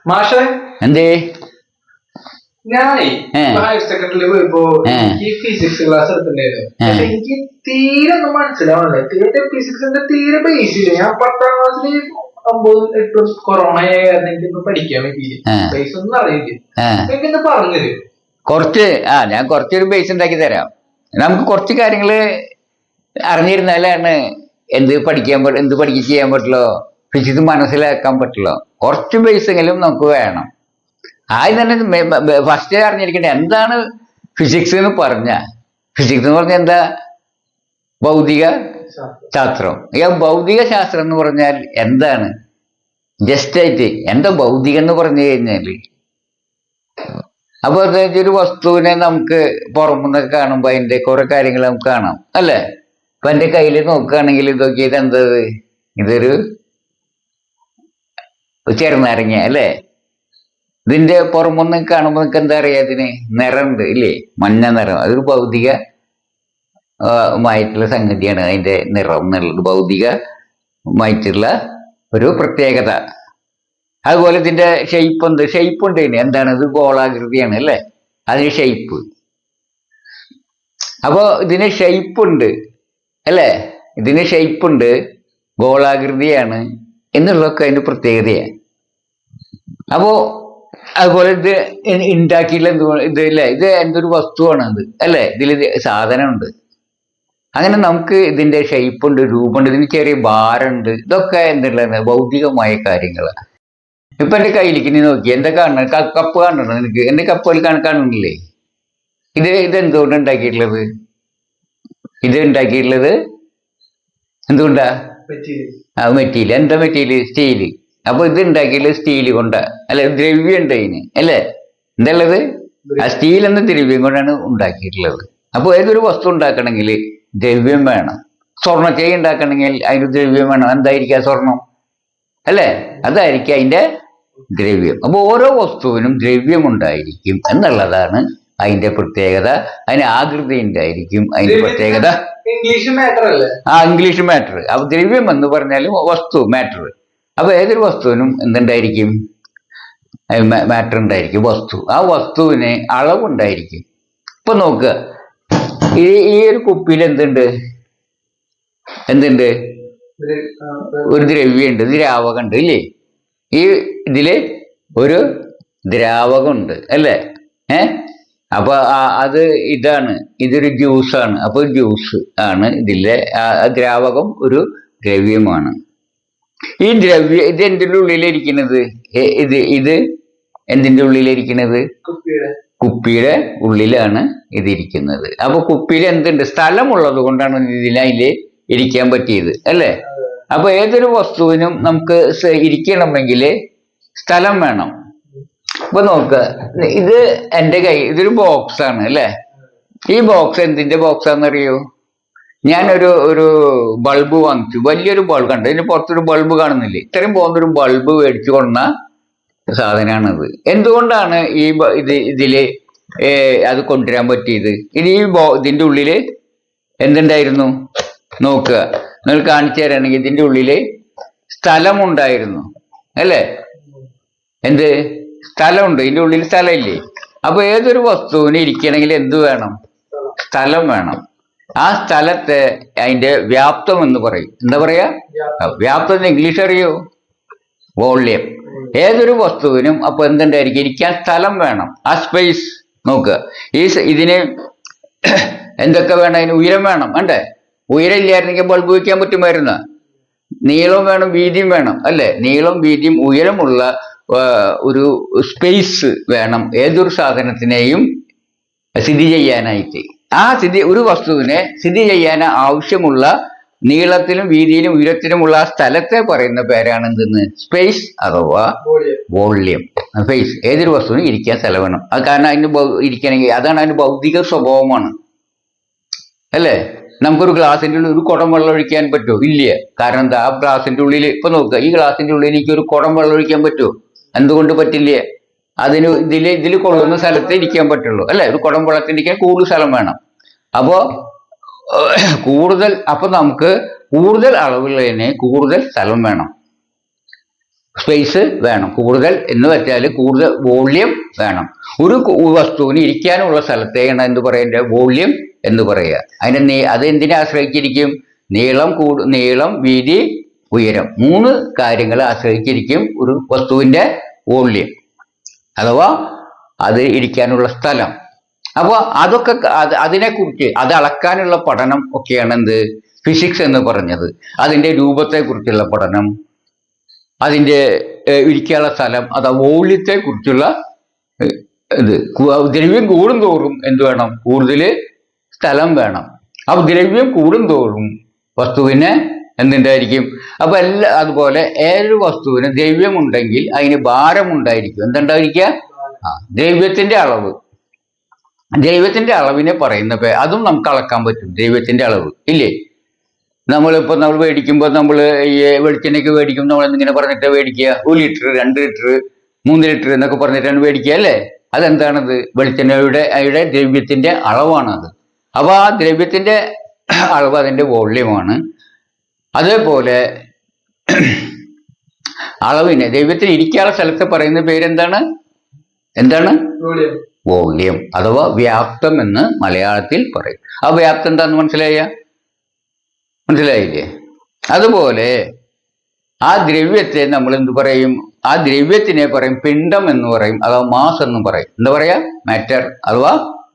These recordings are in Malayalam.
മാഷേ എന്തേ ഞാനേ ഹയർ സെക്കൻഡറിയിൽ പോയപ്പോ എനിക്ക് ഫിസിക്സ് ക്ലാസ് എടുത്തിട്ടുണ്ടായിരുന്നു. പക്ഷെ എനിക്ക് തീരെ ഒന്നും മനസ്സിലാവണില്ല. തീരെ ഫിസിക്സിന്റെ തീരെ ബേസ് ഇല്ല. ഞാൻ 10ാം ക്ലാസ്സിൽ 9, 8 കൊറോണ എനിക്കൊന്നും പഠിക്കാൻ പറ്റിയില്ല. ബേസ് ഒന്നും അറിയില്ല. എനിക്കെന്താ പറഞ്ഞത് കുറച്ച് ഞാൻ കുറച്ചൊരു ബേസ് ഉണ്ടാക്കി തരാം. നമുക്ക് കുറച്ച് കാര്യങ്ങള് അറിഞ്ഞിരുന്നാലാണ് എന്ത് ചെയ്യാൻ പറ്റുള്ളൂ, ഫിസിക്സ് മനസ്സിലാക്കാൻ പറ്റുള്ളൂ. കുറച്ച് ബേസെങ്കിലും നമുക്ക് വേണം. ആദ്യം തന്നെ ഫസ്റ്റ് അറിഞ്ഞിരിക്കണ്ടേ എന്താണ് ഫിസിക്സ് എന്ന് ഫിസിക്സ് എന്ന് പറഞ്ഞാൽ എന്താ? ഭൗതിക ശാസ്ത്രം. ഭൗതിക ശാസ്ത്രം എന്ന് പറഞ്ഞാൽ എന്താണ്? ജസ്റ്റ് ആയിട്ട് എന്താ ഭൗതികം എന്ന് പറഞ്ഞു കഴിഞ്ഞാല്, അപ്പൊ ഒരു വസ്തുവിനെ നമുക്ക് പുറമെന്നൊക്കെ കാണുമ്പോ അതിന്റെ കുറെ കാര്യങ്ങൾ നമുക്ക് കാണാം, അല്ലേ? ഇപ്പൊ എന്റെ കയ്യിൽ നോക്കുകയാണെങ്കിൽ ഇതൊക്കെ ഇതെന്തത്? ഇതൊരു ചെറുനാരങ്ങ അല്ലേ? ഇതിന്റെ പുറമൊന്ന് കാണുമ്പോ നിങ്ങൾക്ക് എന്താ അറിയാ? ഇതിന് നിറമുണ്ട് ഇല്ലേ? മഞ്ഞ നിറം. അതൊരു ഭൗതികമായിട്ടുള്ള സംഗതിയാണ്. അതിന്റെ നിറം എന്നുള്ളത് ഭൗതികമായിട്ടുള്ള ഒരു പ്രത്യേകത. അതുപോലെ ഇതിന്റെ ഷെയ്പ്പ് ഉണ്ട് ഇതിന്. എന്താണ്? ഇത് ഗോളാകൃതിയാണ് അല്ലേ? അതിന് ഷെയ്പ്പ്. അപ്പോ ഇതിന് ഷെയ്പ്പ് ഉണ്ട് അല്ലേ? ഇതിന് ഷെയ്പ്പ് ഉണ്ട്, ഗോളാകൃതിയാണ് എന്നുള്ളതൊക്കെ അതിന്റെ പ്രത്യേകതയാണ്. അപ്പോ അതുപോലെ ഇത് ഉണ്ടാക്കിയിട്ടുള്ള ഇല്ലേ? ഇത് എന്തൊരു വസ്തുവാണ് അത് അല്ലേ? ഇതിൽ സാധനമുണ്ട്. അങ്ങനെ നമുക്ക് ഇതിന്റെ ഷെയ്പ്പ് ഉണ്ട്, രൂപമുണ്ട്, ഇതിന് ചെറിയ ഭാരമുണ്ട്. ഇതൊക്കെ എന്തുള്ളത്? ഭൗതികമായ കാര്യങ്ങളാണ്. ഇപ്പൊ എന്റെ കയ്യിലേക്ക് നീ നോക്കി എന്താ കാണണം? കപ്പ് കാണണം നിനക്ക്? എന്റെ കപ്പുകൾ കാണുന്നില്ലേ? ഇതെന്തുകൊണ്ട് ഉണ്ടാക്കിയിട്ടുള്ളത്? ഇത് ഉണ്ടാക്കിയിട്ടുള്ളത് എന്തുകൊണ്ടാ? മെറ്റീരിയൽ. എന്താ മെറ്റീരിയൽ? സ്റ്റീല്. അപ്പൊ ഇത് ഉണ്ടാക്കിയിട്ടുള്ളത് സ്റ്റീല് കൊണ്ടാ അല്ലെ? ദ്രവ്യം ഉണ്ട് അതിന് അല്ലേ? എന്താള്ളത്? ആ സ്റ്റീൽ എന്ന ദ്രവ്യം കൊണ്ടാണ് ഉണ്ടാക്കിയിട്ടുള്ളത്. അപ്പൊ ഏതൊരു വസ്തു ഉണ്ടാക്കണമെങ്കിൽ ദ്രവ്യം വേണം. സ്വർണ്ണച്ചെയ് ഉണ്ടാക്കണമെങ്കിൽ അതിന് ദ്രവ്യം വേണം. എന്തായിരിക്കാം? സ്വർണം അല്ലേ? അതായിരിക്കും അതിന്റെ ദ്രവ്യം. അപ്പൊ ഓരോ വസ്തുവിനും ദ്രവ്യം ഉണ്ടായിരിക്കും എന്നുള്ളതാണ് അതിന്റെ പ്രത്യേകത. അതിന് ആകൃതി ഉണ്ടായിരിക്കും അതിന്റെ പ്രത്യേകത. ഇംഗ്ലീഷ് മാറ്റർ അല്ലേ? English matter. അപ്പൊ ദ്രവ്യം എന്ന് പറഞ്ഞാലും വസ്തു, മാറ്റർ. അപ്പൊ ഏതൊരു വസ്തുവിനും എന്തുണ്ടായിരിക്കും? മാറ്റർ ഉണ്ടായിരിക്കും, വസ്തു. ആ വസ്തുവിന് അളവുണ്ടായിരിക്കും. ഇപ്പൊ നോക്കുക, ഈ ഒരു കുപ്പിയിൽ എന്തുണ്ട്? ഒരു ദ്രവ്യമുണ്ട്, ദ്രാവകം ഉണ്ട് ഇല്ലേ? ഇതില് ഒരു ദ്രാവകം ഉണ്ട് അല്ലേ? അപ്പൊ അത് ഇതൊരു ജ്യൂസാണ്. അപ്പൊ ജ്യൂസ് ആണ് ഇതിലെ ദ്രാവകം, ഒരു ദ്രവ്യമാണ്. ഈ ഇത് എന്തിന്റെ ഉള്ളിലിരിക്കുന്നത്? ഇത് എന്തിന്റെ ഉള്ളിലിരിക്കുന്നത്? കുപ്പിയുടെ ഉള്ളിലാണ് ഇതിരിക്കുന്നത്. അപ്പൊ കുപ്പിയിൽ എന്തുണ്ട്? സ്ഥലമുള്ളത് കൊണ്ടാണ് അതില് ഇരിക്കാൻ പറ്റിയത് അല്ലേ? അപ്പൊ ഏതൊരു വസ്തുവിനും നമുക്ക് ഇരിക്കണമെങ്കിൽ സ്ഥലം വേണം. ഇപ്പൊ നോക്ക, ഇത് എന്റെ ഇതൊരു ബോക്സ് ആണ് അല്ലേ? ഈ ബോക്സ് എന്തിന്റെ ബോക്സാന്നറിയോ? ഞാനൊരു ബൾബ് വാങ്ങിച്ചു, വലിയൊരു ബൾബ് കണ്ടു. ഇതിന് പുറത്തൊരു ബൾബ് കാണുന്നില്ലേ? ഇത്രയും പോകുന്നൊരു ബൾബ് മേടിച്ചു കൊണ്ട സാധനമാണത്. എന്തുകൊണ്ടാണ് ഇതില് അത് കൊണ്ടുവരാൻ പറ്റിയത്? ഇതിന്റെ ഉള്ളില് എന്തുണ്ടായിരുന്നു? നോക്കുക, നിങ്ങൾ കാണിച്ചു തരാണെങ്കിൽ ഇതിന്റെ ഉള്ളില് സ്ഥലമുണ്ടായിരുന്നു അല്ലേ? സ്ഥലമുണ്ട്. ഇതിന്റെ ഉള്ളിൽ സ്ഥലമില്ലേ? അപ്പൊ ഏതൊരു വസ്തുവിന് ഇരിക്കണമെങ്കിൽ എന്ത് വേണം? സ്ഥലം വേണം. ആ സ്ഥലത്തെ അതിന്റെ വ്യാപ്തം എന്ന് പറയും. എന്താ പറയാ? വ്യാപ്തം ഇംഗ്ലീഷ് അറിയോ? വോള്യം. ഏതൊരു വസ്തുവിനും അപ്പൊ എന്തുണ്ടായിരിക്കും? ഇരിക്കാൻ സ്ഥലം വേണം. ആ സ്പേസ് നോക്കുക. ഇതിന് എന്തൊക്കെ വേണം? അതിന് ഉയരം വേണം വേണ്ടേ? ഉയരം ഇല്ലായിരുന്നെങ്കിൽ ബൾബ് വയ്ക്കാൻ പറ്റുമായിരുന്നു. നീളവും വേണം, വീതിയും വേണം അല്ലേ? നീളം, വീതിയും, ഉയരമുള്ള ഒരു സ്പേസ് വേണം ഏതൊരു സാധനത്തിനെയും സ്ഥിതി ചെയ്യാനായിട്ട്. ഒരു വസ്തുവിനെ സ്ഥിതി ചെയ്യാൻ ആവശ്യമുള്ള നീളത്തിലും വീതിയിലും ഉയരത്തിലുമുള്ള ആ സ്ഥലത്തെ പറയുന്ന പേരാണ് എന്തെന്ന്? സ്പേസ് അഥവാ വോള്യം. സ്പേസ്. ഏതൊരു വസ്തുവിനും ഇരിക്കാൻ സ്ഥലം വേണം. അത് കാരണം അതിന് ഇരിക്കണമെങ്കിൽ അതാണ് അതിന് ഭൗതിക സ്വഭാവമാണ് അല്ലേ? നമുക്കൊരു ഗ്ലാസിന്റെ ഉള്ളിൽ ഒരു കുടം വെള്ളം ഒഴിക്കാൻ പറ്റുമോ? ഇല്ല. കാരണം എന്താ? ആ ഗ്ലാസിന്റെ ഉള്ളിൽ ഇപ്പൊ നോക്കുക, ഈ ഗ്ലാസിന്റെ ഉള്ളിൽ എനിക്ക് ഒരു കുടം വെള്ളം ഒഴിക്കാൻ പറ്റുമോ? എന്തുകൊണ്ട് പറ്റില്ല? അതിന് ഇതിൽ കൊള്ളുന്ന സ്ഥലത്ത് ഇരിക്കാൻ പറ്റുള്ളൂ അല്ലെ? ഒരു കുടം വെള്ളത്തിരിക്കാൻ കൂടുതൽ സ്ഥലം വേണം. അപ്പോ നമുക്ക് കൂടുതൽ അളവുള്ളതിന് കൂടുതൽ സ്ഥലം വേണം. സ്പേസ് വേണം. കൂടുതൽ എന്ന് വെച്ചാൽ കൂടുതൽ വോള്യം വേണം. ഒരു വസ്തുവിന് ഇരിക്കാനുള്ള സ്ഥലത്തെയാണ് എന്ത് പറയുന്നത്, വോള്യം എന്ന് പറയുക. അത് എന്തിനെ ആശ്രയിച്ചിരിക്കും? നീളം, വീതി, ഉയരം, 3 കാര്യങ്ങളെ ആശ്രയിച്ചിരിക്കും ഒരു വസ്തുവിന്റെ വോള്യം അഥവാ അത് ഇരിക്കാനുള്ള സ്ഥലം. അപ്പോൾ അതൊക്കെ അതിനെക്കുറിച്ച് അത് അളക്കാനുള്ള പഠനം ഒക്കെയാണ് എന്ത്, ഫിസിക്സ് എന്ന് പറഞ്ഞത്. അതിന്റെ രൂപത്തെക്കുറിച്ചുള്ള പഠനം, അതിന്റെ ഇരിക്കാനുള്ള സ്ഥലം, അതാ വോള്യത്തെ കുറിച്ചുള്ള ഇത്. ദ്രവ്യം കൂടുന്തോറും എന്ത് വേണം, കൂടുതൽ സ്ഥലം വേണം. അപ്പൊ ദ്രവ്യം കൂടുന്തോറും വസ്തുവിന് എന്തുണ്ടായിരിക്കും? അപ്പൊ അതുപോലെ ഏതൊരു വസ്തുവിന് ദ്രവ്യം ഉണ്ടെങ്കിൽ അതിന് ഭാരം ഉണ്ടായിരിക്കും. എന്തുണ്ടായിരിക്കുക? ദ്രവ്യത്തിന്റെ അളവിനെ പറയുന്ന അതും നമുക്ക് അളക്കാൻ പറ്റും. ദ്രവ്യത്തിന്റെ അളവ് ഇല്ലേ? നമ്മൾ മേടിക്കുമ്പോൾ നമ്മൾ ഈ വെളിച്ചെണ്ണയ്ക്ക് മേടിക്കുമ്പോൾ നമ്മൾ എന്തിങ്ങനെ പറഞ്ഞിട്ട് മേടിക്കുക? 1 ലിറ്റർ, 2 ലിറ്റർ, 3 ലിറ്റർ എന്നൊക്കെ പറഞ്ഞിട്ടാണ് മേടിക്കുക അല്ലേ? അതെന്താണത്? വെളിച്ചെണ്ണയുടെ ദ്രവ്യത്തിന്റെ അളവാണത്. അപ്പൊ ആ ദ്രവ്യത്തിന്റെ അളവ് അതിന്റെ വോള്യമാണ്. അതേപോലെ അളവിനെ ദ്രവ്യത്തിന് ഇരിക്കാനുള്ള സ്ഥലത്ത് പറയുന്ന പേരെന്താണ്? വോള്യം അഥവാ വ്യാപ്തം എന്ന് മലയാളത്തിൽ പറയും. ആ വ്യാപ്തം എന്താന്ന് മനസ്സിലായില്ലേ? അതുപോലെ ആ ദ്രവ്യത്തെ നമ്മൾ എന്ത് പറയും? ആ ദ്രവ്യത്തിനെ പറയും പിണ്ഡം എന്ന് പറയും, അഥവാ മാസ് എന്ന് പറയും. എന്താ പറയാ? മാറ്റർ അഥവാ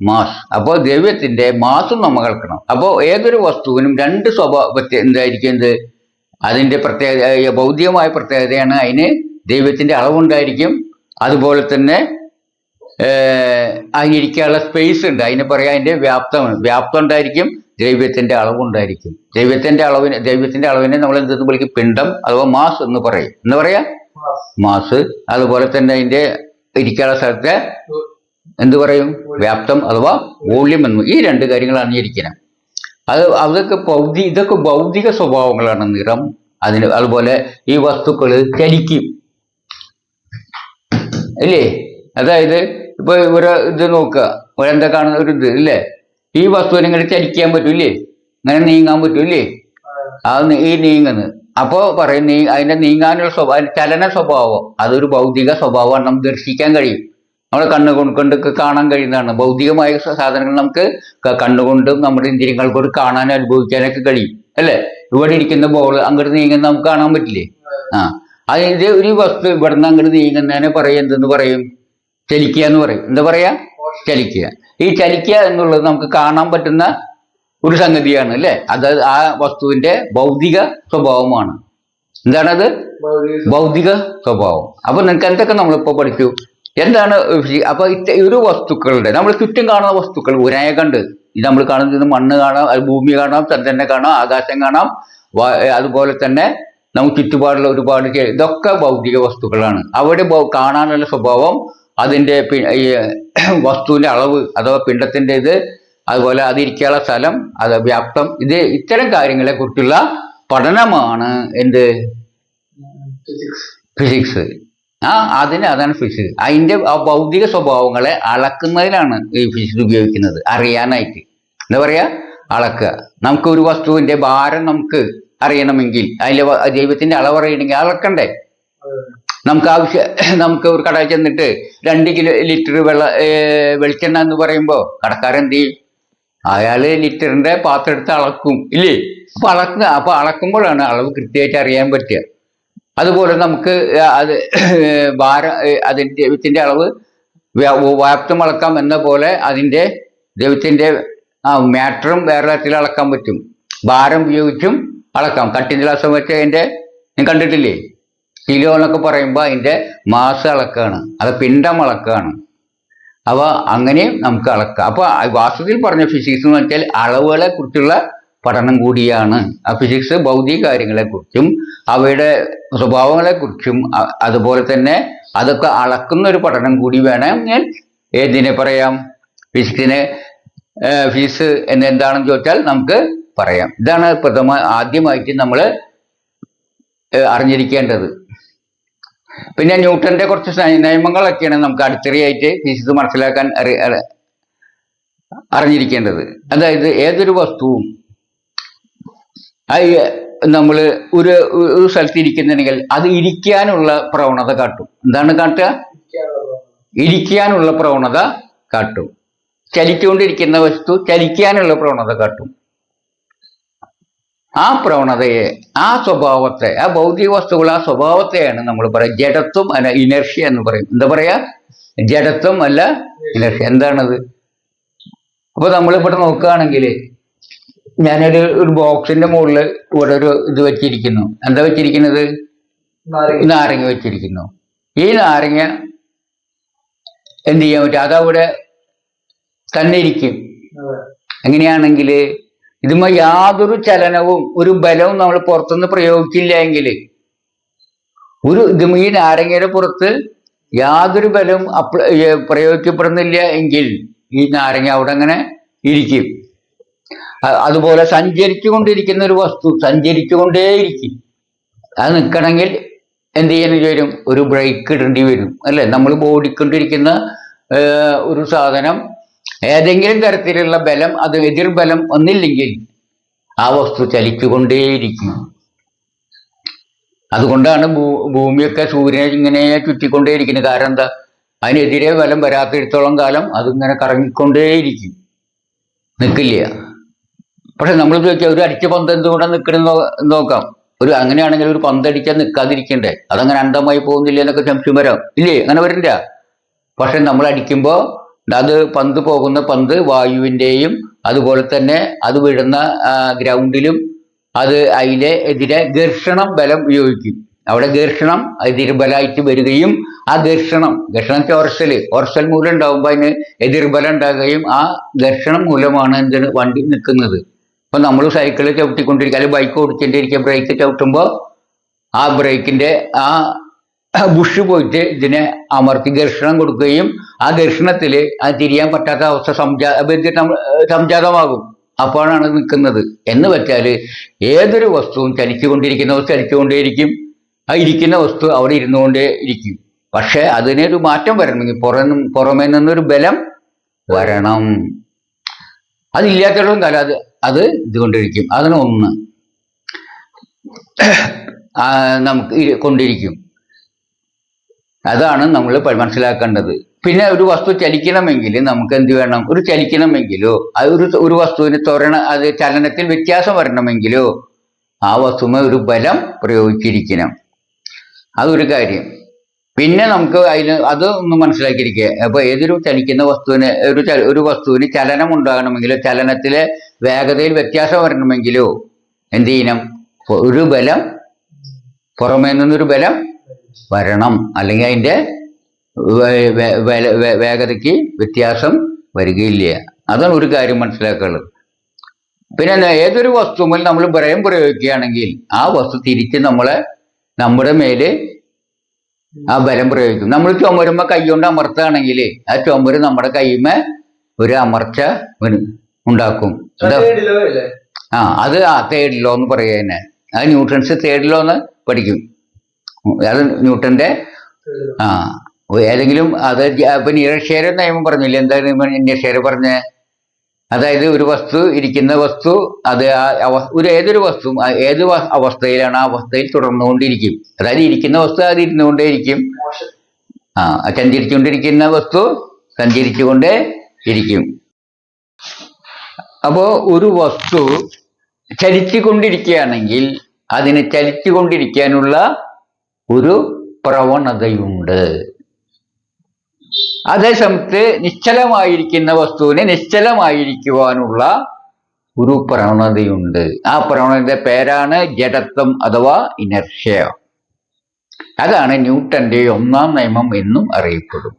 മാസ്. അപ്പോൾ ദ്രവ്യത്തിന്റെ മാസും നമ്മൾ കളക്കണം. അപ്പോൾ ഏതൊരു വസ്തുവിനും 2 സ്വഭാവത്തെ എന്തായിരിക്കും? അതിന്റെ ഭൗതികമായ പ്രത്യേകതയാണ് അതിന് ദ്രവ്യത്തിന്റെ അളവുണ്ടായിരിക്കും. അതുപോലെ തന്നെ അതിനിരിക്കാനുള്ള സ്പേസ് ഉണ്ട്, അതിനെ പറയാം അതിന്റെ വ്യാപ്തം ഉണ്ടായിരിക്കും. ദ്രവ്യത്തിന്റെ അളവുണ്ടായിരിക്കും. ദ്രവ്യത്തിന്റെ അളവിനെ നമ്മൾ എന്തെന്ന് വിളിക്കും? പിണ്ഡം അഥവാ മാസ് എന്ന് പറയും. എന്താ പറയാ? മാസ്. അതുപോലെ തന്നെ അതിന്റെ ഇരിക്കാനുള്ള സ്ഥലത്തെ എന്ത് പറയും? വ്യാപ്തം അഥവാ വോള്യം എന്ന്. ഈ 2 കാര്യങ്ങൾ അറിഞ്ഞിരിക്കണം. ഇതൊക്കെ ഭൗതിക സ്വഭാവങ്ങളാണ്. നിറം, അതുപോലെ ഈ വസ്തുക്കൾ ചലിക്കും ഇല്ലേ? അതായത് ഇപ്പൊ ഇത് നോക്കുക, എന്താ കാണുന്ന ഒരു ഇത് ഇല്ലേ? ഈ വസ്തുവിനെ ഇങ്ങനെ ചലിക്കാൻ പറ്റൂല്ലേ? ഇങ്ങനെ നീങ്ങാൻ പറ്റൂല്ലേ? ഈ നീങ്ങുന്നത്. അപ്പോ പറയും അതിന്റെ നീങ്ങാനുള്ള സ്വഭാവം, ചലന സ്വഭാവം, അതൊരു ഭൗതിക സ്വഭാവമാണ്. നമുക്ക് ദർശിക്കാൻ കഴിയും. നമ്മളെ കണ്ണുകൊണ്ട് കാണാൻ കഴിയുന്നതാണ്. ഭൗതികമായ സാധനങ്ങൾ നമുക്ക് കണ്ണുകൊണ്ടും നമ്മുടെ ഇന്ദ്രിയങ്ങൾ കൊണ്ട് കാണാനും അനുഭവിക്കാനൊക്കെ കഴിയും അല്ലേ? ഇവിടെ ഇരിക്കുന്ന ബോൾ അങ്ങോട്ട് നീങ്ങുന്ന നമുക്ക് കാണാൻ പറ്റില്ലേ? അതിന്റെ ഒരു വസ്തു ഇവിടുന്ന് അങ്ങോട്ട് നീങ്ങുന്നതിനെ പറയും എന്തെന്ന് പറയും? ചലിക്കുക എന്ന് പറയും. എന്താ പറയാ? ചലിക്കുക. ഈ ചലിക്കുക എന്നുള്ളത് നമുക്ക് കാണാൻ പറ്റുന്ന ഒരു സംഗതിയാണ് അല്ലേ? അത് ആ വസ്തുവിന്റെ ഭൗതിക സ്വഭാവമാണ്. എന്താണത്? ഭൗതിക സ്വഭാവം. അപ്പൊ നിങ്ങൾക്ക് എന്തൊക്കെ നമ്മളിപ്പോ പഠിച്ചു? എന്താണ്? അപ്പൊ ഒരു വസ്തുക്കളുടെ നമ്മൾ ചുറ്റും കാണുന്ന വസ്തുക്കൾ ഉരയകണ്ട്. ഇത് നമ്മൾ കാണുന്നത് മണ്ണ് കാണാം, ഭൂമി കാണാം, ചന്ദ്രനെ കാണാം, ആകാശം കാണാം. അതുപോലെ തന്നെ നമുക്ക് ചുറ്റുപാടുള്ള ഒരുപാട് ഇതൊക്കെ ഭൗതിക വസ്തുക്കളാണ്. അവിടെ കാണാനുള്ള സ്വഭാവം, അതിന്റെ വസ്തുവിന്റെ അളവ് അഥവാ പിണ്ഡത്തിന്റെ ഇത്, അതുപോലെ അതിരിക്കാനുള്ള സ്ഥലം, അത് വ്യാപ്തം, ഇത്തരം കാര്യങ്ങളെ കുറിച്ചുള്ള പഠനമാണ് എന്ത്? ഫിസിക്സ്. അതാണ് ഫിസിക്സ്. അതിന്റെ ആ ഭൗതിക സ്വഭാവങ്ങളെ അളക്കുന്നതിനാണ് ഈ ഫിസിക്സ് ഉപയോഗിക്കുന്നത്, അറിയാനായിട്ട്. എന്താ പറയാ? അളക്കുക. നമുക്ക് ഒരു വസ്തുവിന്റെ ഭാരം നമുക്ക് അറിയണമെങ്കിൽ, അതിലെ ദൈവത്തിന്റെ അളവ് അറിയണമെങ്കിൽ അളക്കണ്ടേ? നമുക്ക് ഒരു കടയിൽ ചെന്നിട്ട് 2 ലിറ്റർ വെളിച്ചെണ്ണ എന്ന് പറയുമ്പോ കടക്കാരൻ എന്ത് ചെയ്യും? അയാള് ലിറ്ററിന്റെ പാത്രം എടുത്ത് അളക്കും ഇല്ലേ? അപ്പൊ അളക്കുമ്പോഴാണ് അളവ് കൃത്യമായിട്ട് അറിയാൻ പറ്റുക. അതുപോലെ നമുക്ക് അതിന്റെ ദൈവത്തിന്റെ അളവ് വ്യാപ്തം അളക്കാം എന്ന പോലെ അതിന്റെ ദൈവത്തിന്റെ മാറ്ററും വേറെ തരത്തിൽ അളക്കാൻ പറ്റും. ഭാരം ഉപയോഗിച്ചും അളക്കാം. കട്ടിങ് ഗ്ലാസ് വെച്ച് അതിന്റെ കണ്ടിട്ടില്ലേ? കിലോ എന്നൊക്കെ പറയുമ്പോൾ അതിന്റെ മാസ് അളക്കാണ്, അത് പിണ്ഡം അളക്കാണ്. അപ്പൊ അങ്ങനെയും നമുക്ക് അളക്കാം. അപ്പൊ വാസ്തവത്തിൽ പറഞ്ഞ ഫിസിക്സ് എന്ന് വെച്ചാൽ അളവുകളെ കുറിച്ചുള്ള പഠനം കൂടിയാണ്. ആ ഫിസിക്സ് ഭൗതിക കാര്യങ്ങളെ കുറിച്ചും അവയുടെ സ്വഭാവങ്ങളെ കുറിച്ചും അതുപോലെ തന്നെ അതൊക്കെ അളക്കുന്ന ഒരു പഠനം കൂടി വേണമെങ്കിൽ ഏതിനെ പറയാം? ഫിസിക്സ് എന്താണെന്ന് ചോദിച്ചാൽ നമുക്ക് പറയാം. ഇതാണ് ആദ്യമായിട്ട് നമ്മൾ അറിഞ്ഞിരിക്കേണ്ടത്. പിന്നെ ന്യൂട്ടന്റെ കുറച്ച് നിയമങ്ങളൊക്കെയാണ് നമുക്ക് അടിത്തറയായിട്ട് ഫിസിക്സ് മനസ്സിലാക്കാൻ അറിഞ്ഞിരിക്കേണ്ടത്. അതായത് ഏതൊരു വസ്തുവും നമ്മൾ ഒരു ഒരു സ്ഥലത്ത് ഇരിക്കുന്നുണ്ടെങ്കിൽ അത് ഇരിക്കാനുള്ള പ്രവണത കാട്ടും. എന്താണ് കാട്ടുക? ഇരിക്കാനുള്ള പ്രവണത കാട്ടും. ചലിച്ചുകൊണ്ടിരിക്കുന്ന വസ്തു ചലിക്കാനുള്ള പ്രവണത കാട്ടും. ആ പ്രവണതയെ, ആ സ്വഭാവത്തെ, ആ ഭൗതിക വസ്തുക്കൾ ആ സ്വഭാവത്തെയാണ് നമ്മൾ പറയുക ജഡത്വം അല്ല ഇനർഷ്യ എന്ന് പറയും. എന്താ പറയാ? ജഡത്വം അല്ല ഇനർഷ്യ. എന്താണത്? അപ്പൊ നമ്മളിവിടെ നോക്കുകയാണെങ്കിൽ ഞാനൊരു ബോക്സിന്റെ മുകളിൽ ഇവിടെ ഒരു ഇത് വെച്ചിരിക്കുന്നു. എന്താ വെച്ചിരിക്കുന്നത്? നാരങ്ങ വെച്ചിരിക്കുന്നു. ഈ നാരങ്ങ എന്ത് ചെയ്യാൻ പറ്റും? അതവിടെ തന്നെ ഇരിക്കും. എങ്ങനെയാണെങ്കിൽ ഇതുമ്മ യാതൊരു ചലനവും ഒരു ബലവും നമ്മൾ പുറത്തുനിന്ന് പ്രയോഗിച്ചില്ല എങ്കിൽ, ഈ നാരങ്ങയുടെ പുറത്ത് യാതൊരു ബലവും പ്രയോഗിക്കപ്പെടുന്നില്ല എങ്കിൽ ഈ നാരങ്ങ അവിടെ അങ്ങനെ ഇരിക്കും. അതുപോലെ സഞ്ചരിച്ചു കൊണ്ടിരിക്കുന്ന ഒരു വസ്തു സഞ്ചരിച്ചുകൊണ്ടേയിരിക്കും. അത് നിൽക്കണമെങ്കിൽ എന്ത് ചെയ്യാൻ വരും? ഒരു ബ്രേക്ക് ഇടേണ്ടി വരും, അല്ലെ? നമ്മൾ ഓടിക്കൊണ്ടിരിക്കുന്ന ഒരു സാധനം ഏതെങ്കിലും തരത്തിലുള്ള ബലം, അത് എതിർബലം ഒന്നില്ലെങ്കിൽ ആ വസ്തു ചലിച്ചുകൊണ്ടേയിരിക്കും. അതുകൊണ്ടാണ് ഭൂമിയൊക്കെ സൂര്യനെ ഇങ്ങനെ ചുറ്റിക്കൊണ്ടേയിരിക്കുന്നത്. കാരണം എന്താ? അതിനെതിരെ ബലം വരാത്തിടത്തോളം കാലം അതിങ്ങനെ കറങ്ങിക്കൊണ്ടേയിരിക്കും, നിൽക്കില്ല. പക്ഷെ നമ്മൾ ചോദിച്ചാൽ ഒരു അടിച്ച പന്ത് എന്തുകൊണ്ടാണ് നിൽക്കണമെന്ന് നോക്കാം. അങ്ങനെയാണെങ്കിൽ ഒരു പന്തടിച്ചാൽ നിൽക്കാതിരിക്കണ്ടേ? അതങ്ങനെ അന്ധമായി പോകുന്നില്ല എന്നൊക്കെ സംശയം വരാം, ഇല്ലേ? അങ്ങനെ വരില്ല. പക്ഷെ നമ്മൾ അടിക്കുമ്പോൾ അത് പോകുന്ന പന്ത് വായുവിൻ്റെയും അതുപോലെ തന്നെ അത് വീഴുന്ന ഗ്രൗണ്ടിലും അത് അതിലെ എതിരെ ഘർഷണം ബലം ഉപയോഗിക്കും. അവിടെ ഘർഷണം എതിർബലമായിട്ട് വരികയും ആ ഘർഷണം ഒറസൽ മൂലം ഉണ്ടാകുമ്പോൾ അതിന് എതിർബലം ഉണ്ടാകുകയും ആ ഘർഷണം മൂലമാണ് എന്തിന് വണ്ടി നിൽക്കുന്നത്. അപ്പൊ നമ്മൾ സൈക്കിൾ ചവിട്ടിക്കൊണ്ടിരിക്കുക, അല്ലെങ്കിൽ ബൈക്ക് ഓടിച്ചിട്ടിരിക്കുക, ബ്രേക്ക് ചവിട്ടുമ്പോൾ ആ ബ്രേക്കിന്റെ ആ ബുഷ് പോയിട്ട് ഇതിനെ അമർത്തി ഘർഷണം കൊടുക്കുകയും ആ ഘർഷണത്തിൽ അത് തിരിയാൻ പറ്റാത്ത അവസ്ഥ സംജാതമാകും. അപ്പോഴാണ് നിൽക്കുന്നത്. എന്ന് വെച്ചാൽ ഏതൊരു വസ്തുവും ചലിച്ചുകൊണ്ടിരിക്കുന്ന വസ്തു ചലിച്ചുകൊണ്ടേയിരിക്കും, ആ ഇരിക്കുന്ന വസ്തു അവിടെ ഇരുന്നുകൊണ്ടേ ഇരിക്കും. പക്ഷെ അതിനൊരു മാറ്റം വരണമെങ്കിൽ പുറമേ നിന്നൊരു ബലം വരണം. അതില്ലാത്തതും കാലം അത് ഇതുകൊണ്ടിരിക്കും. അതിന് ഒന്ന് നമുക്ക് കൊണ്ടിരിക്കും. അതാണ് നമ്മൾ മനസ്സിലാക്കേണ്ടത്. പിന്നെ ഒരു വസ്തു ചലിക്കണമെങ്കിൽ നമുക്ക് എന്ത് വേണം? ചലിക്കണമെങ്കിലോ ഒരു വസ്തുവിന് അത് ചലനത്തിൽ വ്യത്യാസം വരണമെങ്കിലോ ആ വസ്തുവിന് ഒരു ബലം പ്രയോഗിച്ചിരിക്കണം. അതൊരു കാര്യം. പിന്നെ നമുക്ക് അത് ഒന്ന് മനസ്സിലാക്കിയിരിക്കുക. അപ്പൊ ഏതൊരു ചലിക്കുന്ന വസ്തുവിന് ഒരു വസ്തുവിന് ചലനം ഉണ്ടാകണമെങ്കിലോ ചലനത്തിലെ വേഗതയിൽ വ്യത്യാസം വരണമെങ്കിലോ എന്ത് ചെയ്യണം? ഒരു ബലം, പുറമേ നിന്നൊരു ബലം വരണം. അല്ലെങ്കിൽ അതിൻ്റെ വേഗതയ്ക്ക് വ്യത്യാസം വരികയില്ല. അതാണ് ഒരു കാര്യം മനസ്സിലാക്കുള്ളത്. പിന്നെ ഏതൊരു വസ്തുവിൽ നമ്മൾ ബലം പ്രയോഗിക്കുകയാണെങ്കിൽ ആ വസ്തു തിരിച്ച് നമ്മുടെ മേല് ആ ബലം പ്രയോഗിക്കും. നമ്മൾ ചുമരുമ്പോ കൈകൊണ്ട് അമർത്തുകയാണെങ്കിൽ ആ ചുമര് നമ്മുടെ കൈമേ ഒരു അമർച്ച ഉണ്ടാക്കും. അത് തേർഡ് ലോ എന്ന് പറയുക തന്നെ. അത് ന്യൂട്ടൺസ് തേർഡ് ലോ എന്ന് പഠിക്കും. അത് ന്യൂട്ടന്റെ ഏതെങ്കിലും അത് ഇപ്പൊ ഇനർഷ്യയുടെ നിയമം പറഞ്ഞില്ലേ? എന്തായാലും ഇനർഷ്യയുടെ പറഞ്ഞ, അതായത് ഒരു വസ്തു ഇരിക്കുന്ന വസ്തു അത് ഏതൊരു വസ്തു ഏത് അവസ്ഥയിലാണ് ആ അവസ്ഥയിൽ തുടർന്നുകൊണ്ടിരിക്കും. അതായത് ഇരിക്കുന്ന വസ്തു അത് ഇരുന്നുകൊണ്ടേയിരിക്കും. സഞ്ചരിച്ചുകൊണ്ടിരിക്കുന്ന വസ്തു സഞ്ചരിച്ചുകൊണ്ടേ ഇരിക്കും. അപ്പോ ഒരു വസ്തു ചലിച്ചുകൊണ്ടിരിക്കുകയാണെങ്കിൽ അതിന് ചലിച്ചുകൊണ്ടിരിക്കാനുള്ള ഒരു പ്രവണതയുണ്ട്. അതേസമയത്ത് നിശ്ചലമായിരിക്കുന്ന വസ്തുവിനെ നിശ്ചലമായിരിക്കുവാനുള്ള ഒരു പ്രവണതയുണ്ട്. ആ പ്രവണതയുടെ പേരാണ് ജഡത്വം അഥവാ ഇനർഷ്യ. അതാണ് ന്യൂട്ടന്റെ ഒന്നാം നിയമം എന്നും അറിയപ്പെടും.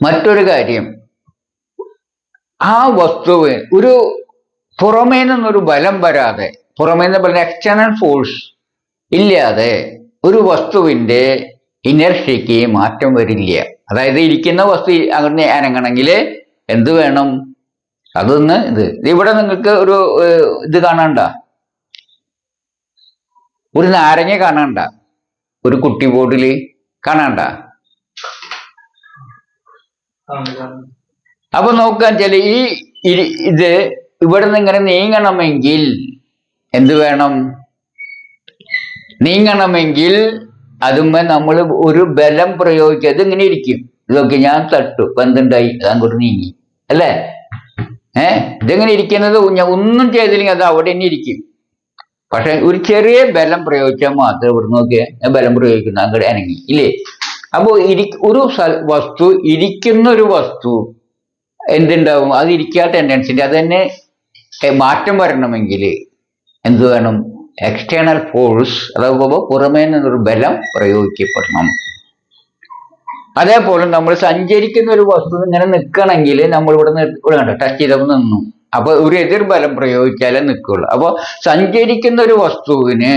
മറ്റൊരു കാര്യം, ആ വസ്തുവ് ഒരു പുറമേ നിന്നൊരു ബലം വരാതെ, പുറമേ നിന്ന് ബലം എക്സ്റ്റേണൽ ഫോഴ്സ് ഇല്ലാതെ ഒരു വസ്തുവിന്റെ ഇനർഷ്യക്ക് മാറ്റം വരില്ല. അതായത് ഇരിക്കുന്ന വസ്തു അങ്ങനെ അനങ്ങണമെങ്കിൽ എന്ത് വേണം? അതൊന്ന് ഇവിടെ നിങ്ങൾക്ക് ഒരു ഇത് കാണണ്ട, ഒരു നാരങ്ങ കാണണ്ട, ഒരു കുട്ടി ബോർഡില് കാണണ്ട. അപ്പൊ നോക്കാൻ വെച്ചാല് ഇത് ഇവിടെ നിന്ന് ഇങ്ങനെ നീങ്ങണമെങ്കിൽ എന്ത് വേണം? നീങ്ങണമെങ്കിൽ അതുമ്മേ നമ്മൾ ഒരു ബലം പ്രയോഗിക്കുക. ഇതിങ്ങനെ ഇരിക്കും, ഇതൊക്കെ ഞാൻ തട്ടു, ഇപ്പൊ എന്തുണ്ടായി? അത് അങ്ങോട്ട് നീങ്ങി, അല്ലേ? ഇതെങ്ങനെ ഇരിക്കുന്നത്? ഞാൻ ഒന്നും ചെയ്തില്ലെങ്കിൽ അത് അവിടെ തന്നെ ഇരിക്കും. പക്ഷെ ഒരു ചെറിയ ബലം പ്രയോഗിച്ചാൽ മാത്രം ഇവിടെ നോക്കിയാൽ ബലം പ്രയോഗിക്കുന്ന അങ്ങോട്ട് അനങ്ങി, ഇല്ലേ? അപ്പോ ഒരു വസ്തു, ഇരിക്കുന്ന ഒരു വസ്തു എന്തുണ്ടാവും? അത് ഇരിക്കാത്ത ടെൻഡൻസിന്റെ അത് തന്നെ മാറ്റം വരണമെങ്കിൽ എന്ത് വേണം? എക്സ്റ്റേണൽ ഫോഴ്സ്, അതാകുമ്പോൾ പുറമേ നിന്നൊരു ബലം പ്രയോഗിക്കപ്പെടണം. അതേപോലെ നമ്മൾ സഞ്ചരിക്കുന്ന ഒരു വസ്തു ഇങ്ങനെ നിൽക്കണമെങ്കിൽ നമ്മൾ ഇവിടെ കണ്ടോ, ടച്ച് ചെയ്തപ്പോൾ നിന്നു. അപ്പൊ ഒരു എതിർബലം പ്രയോഗിച്ചാലേ നിൽക്കുള്ളൂ. അപ്പൊ സഞ്ചരിക്കുന്ന ഒരു വസ്തുവിന്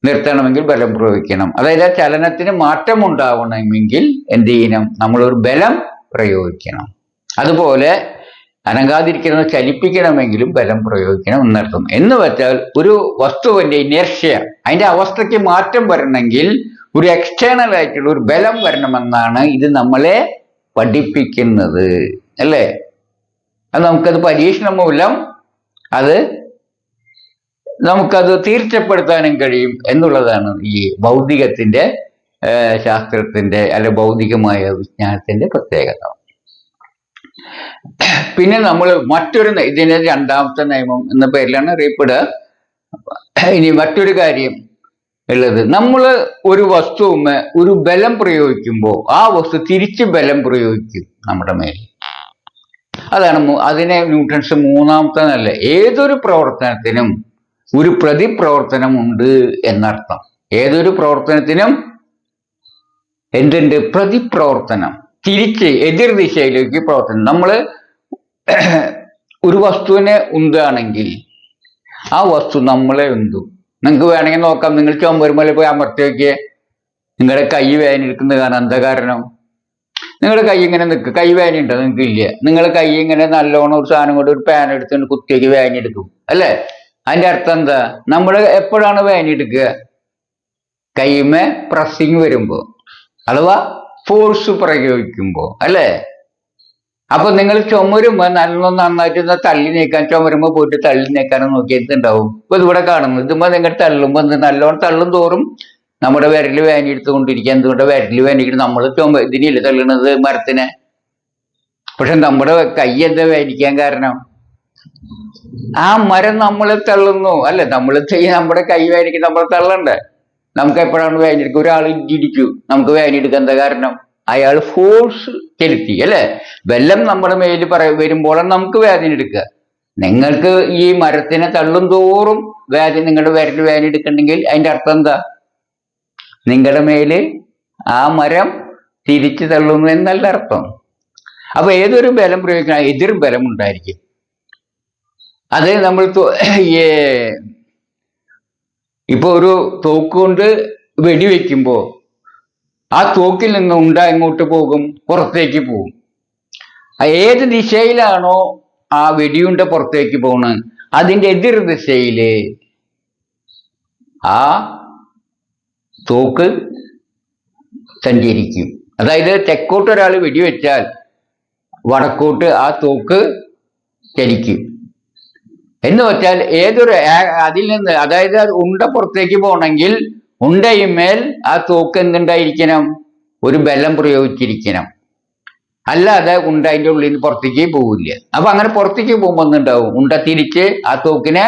നിർത്തണമെങ്കിൽ ബലം പ്രയോഗിക്കണം. അതായത് ചലനത്തിന് മാറ്റം ഉണ്ടാവണമെങ്കിൽ എന്ത് ചെയ്യണം? നമ്മളൊരു ബലം പ്രയോഗിക്കണം. അതുപോലെ അനങ്ങാതിരിക്കുന്നത് ചലിപ്പിക്കണമെങ്കിലും ബലം പ്രയോഗിക്കണം എന്നർത്ഥം. എന്ന് വെച്ചാൽ ഒരു വസ്തുവിന്റെ ഇനേർഷ്യ, അതിന്റെ അവസ്ഥയ്ക്ക് മാറ്റം വരണമെങ്കിൽ ഒരു എക്സ്റ്റേണൽ ആയിട്ടുള്ള ഒരു ബലം വരണമെന്നാണ് ഇത് നമ്മളെ പഠിപ്പിക്കുന്നത്, അല്ലേ? അത് നമുക്കത് പരീക്ഷണം മൂലം നമുക്കത് തീർച്ചപ്പെടുത്താനും കഴിയും എന്നുള്ളതാണ് ഈ ഭൗതികത്തിന്റെ ശാസ്ത്രത്തിന്റെ അല്ലെ ഭൗതികമായ വിജ്ഞാനത്തിന്റെ പ്രത്യേകത. പിന്നെ നമ്മൾ മറ്റൊരു ഇതിന് രണ്ടാമത്തെ നിയമം എന്ന പേരിലാണ് അറിയപ്പെടുക. ഇനി മറ്റൊരു കാര്യം ഉള്ളത്, നമ്മൾ ഒരു വസ്തുവുമേ ഒരു ബലം പ്രയോഗിക്കുമ്പോൾ ആ വസ്തു തിരിച്ച് ബലം പ്രയോഗിക്കും നമ്മുടെ മേൽ. അതാണ് അതിനെ ന്യൂട്ടൺസ് മൂന്നാമത്തെ നല്ല. ഏതൊരു പ്രവർത്തനത്തിനും ഒരു പ്രതിപ്രവർത്തനം ഉണ്ട് എന്നർത്ഥം. ഏതൊരു പ്രവർത്തനത്തിനും എന്തുണ്ട്? പ്രതിപ്രവർത്തനം, തിരിച്ച് എതിർ ദിശയിലേക്ക് പ്രവർത്തനം. നമ്മൾ ഒരു വസ്തുവിനെ ഉന്തുകയാണെങ്കിൽ ആ വസ്തു നമ്മളെ ഉന്തും. നിങ്ങൾക്ക് വേണമെങ്കിൽ നോക്കാം, നിങ്ങൾ ചുമരുമല പോയി അമർത്തി വയ്ക്കുക, നിങ്ങളുടെ കൈ വേദനെടുക്കുന്നത് കാണാൻ. എന്താ കാരണം? നിങ്ങളുടെ കൈ ഇങ്ങനെ നിൽക്കുക, കൈ വേദന ഉണ്ടോ? നിങ്ങൾക്ക് ഇല്ല. നിങ്ങളുടെ കൈ ഇങ്ങനെ നല്ലോണം ഒരു സാധനം കൊണ്ട് ഒരു പാൻ എടുത്തുകൊണ്ട് കുത്തിയേക്ക് വേദന എടുക്കും, അല്ലേ? അതിന്റെ അർത്ഥം എന്താ? നമ്മൾ എപ്പോഴാണ് വേദന എടുക്കുക? കൈമേ പ്രസ്സിങ് വരുമ്പോ, അഥവാ ഫോഴ്സ് പ്രയോഗിക്കുമ്പോ, അല്ലേ? അപ്പൊ നിങ്ങൾ ചുമരുമ്പോ നന്നായിട്ട് തള്ളി നീക്കാൻ, ചുമരുമ്പോ പോയിട്ട് തള്ളി നീക്കാനും നോക്കിയിട്ടുണ്ടാവും. ഇപ്പൊ ഇതിവിടെ കാണുന്നു, ഇതുമ്പോ നിങ്ങൾ തള്ളുമ്പോ നല്ലോണം തള്ളും തോറും നമ്മുടെ വിരല് വേദന എടുത്തുകൊണ്ടിരിക്കുക. എന്തുകൊണ്ട് വിരല് വേദനിക്കണം? നമ്മൾ ഇതിനില്ല തള്ളുന്നത് മരത്തിനെ. പക്ഷെ നമ്മുടെ കൈ എന്താ വേദനിക്കാൻ കാരണം? ആ മരം നമ്മളെ തള്ളുന്നു, അല്ലെ? നമ്മുടെ കൈ വേദനിക്കും, നമ്മൾ തള്ളണ്ടേ? നമുക്ക് എപ്പോഴാണ് വേദനിക്കുക? ഒരാൾ ഇടിച്ചു, നമുക്ക് വേദനെടുക്കുക. എന്താ കാരണം? അയാൾ ഫോഴ്സ് ചെലുത്തി, അല്ലെ? ബലം നമ്മുടെ മേല് വരുമ്പോഴാണ് നമുക്ക് വേദന എടുക്കുക. നിങ്ങൾക്ക് ഈ മരത്തിനെ തള്ളും തോറും നിങ്ങളുടെ വിരൽ വേദന എടുക്കണമെങ്കിൽ അതിന്റെ അർത്ഥം എന്താ? നിങ്ങളുടെ മേല് ആ മരം തിരിച്ചു തള്ളുന്നു എന്നല്ല അർത്ഥം. അപ്പൊ ഏതൊരു ബലം പ്രയോഗിക്കണം, എതിർ ബലം ഉണ്ടായിരിക്കും. അത് നമ്മൾ ഇപ്പൊ ഒരു തോക്ക് കൊണ്ട് വെടിവെക്കുമ്പോ ആ തോക്കിൽ നിന്ന് എങ്ങോട്ട് പോകും? പുറത്തേക്ക് പോകും. ഏത് ദിശയിലാണോ ആ വെടിയുണ്ട പുറത്തേക്ക് പോകുന്നത് അതിന്റെ എതിർ ദിശയില് ആ തോക്ക് സഞ്ചരിക്കും. അതായത് തെക്കോട്ട് ഒരാൾ വെടിവെച്ചാൽ വടക്കോട്ട് ആ തോക്ക് ചലിക്കും. എന്ന് വെച്ചാൽ അതിൽ നിന്ന്, അതായത് ഉണ്ട പുറത്തേക്ക് പോകണമെങ്കിൽ ഉണ്ടയുമേൽ ആ തോക്ക് എന്തുണ്ടായിരിക്കണം? ഒരു ബലം പ്രയോഗിച്ചിരിക്കണം. അല്ലാതെ ഉണ്ട അതിൻ്റെ ഉള്ളിൽ നിന്ന് പുറത്തേക്ക് പോവില്ല. അപ്പൊ അങ്ങനെ പുറത്തേക്ക് പോകുമ്പോൾ എന്തുണ്ടാവും? ഉണ്ട തിരിച്ച് ആ തോക്കിനെ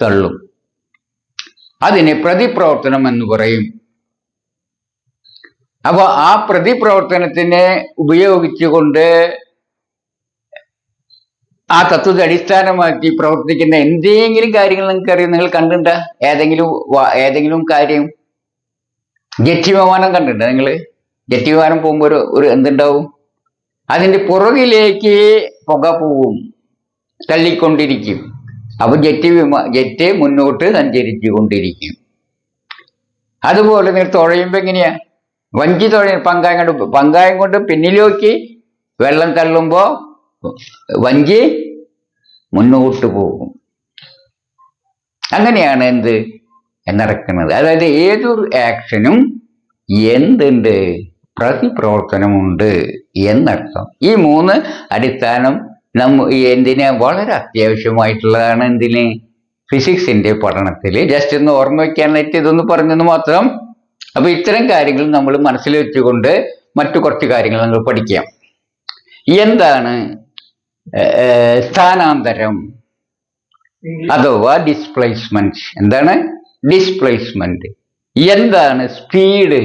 തള്ളും. അതിനെ പ്രതിപ്രവർത്തനം എന്ന് പറയും. അപ്പൊ ആ പ്രതിപ്രവർത്തനത്തിനെ ഉപയോഗിച്ചുകൊണ്ട് ആ തത്വത്തെ അടിസ്ഥാനമാക്കി പ്രവർത്തിക്കുന്ന എന്തെങ്കിലും കാര്യങ്ങൾ നിങ്ങൾക്കറിയാം? നിങ്ങൾ കണ്ടിട്ടുണ്ടോ ഏതെങ്കിലും കാര്യം? ജെറ്റ് വിമാനം കണ്ടിട്ടുണ്ടോ നിങ്ങൾ? ജെറ്റ് വിമാനം പോകുമ്പോൾ ഒരു എന്തുണ്ടാവും? അതിന്റെ പുറകിലേക്ക് പുക പോവും, തള്ളിക്കൊണ്ടിരിക്കും. അപ്പൊ ജെറ്റ് മുന്നോട്ട് സഞ്ചരിച്ചു കൊണ്ടിരിക്കും. അതുപോലെ നിങ്ങൾ തുഴയുമ്പോ എങ്ങനെയാ? വഞ്ചി പങ്കായം കൊണ്ട് പിന്നിലേക്ക് വെള്ളം തള്ളുമ്പോ വഞ്ചി മുന്നോട്ട് പോകും. അങ്ങനെയാണ് നടക്കുന്നത്. അതായത് ഏതൊരു ആക്ഷനും എന്തുണ്ട്? പ്രതിപ്രവർത്തനമുണ്ട് എന്നർത്ഥം. ഈ മൂന്ന് അടിസ്ഥാനം എന്തിന് വളരെ അത്യാവശ്യമായിട്ടുള്ളതാണ്. ഫിസിക്സിന്റെ പഠനത്തിൽ. ജസ്റ്റ് ഒന്ന് ഓർമ്മ വയ്ക്കാനായിട്ട് ഇതൊന്ന് പറഞ്ഞെന്ന് മാത്രം. അപ്പൊ ഇത്തരം കാര്യങ്ങൾ നമ്മൾ മനസ്സിൽ വെച്ചുകൊണ്ട് മറ്റു കുറച്ച് കാര്യങ്ങൾ നമ്മൾ പഠിക്കാം. എന്താണ് സ്ഥാനാന്തരം അഥവാ ഡിസ്പ്ലേസ്മെന്റ്? എന്താണ് ഡിസ്പ്ലേസ്മെന്റ്? എന്താണ് സ്പീഡ്?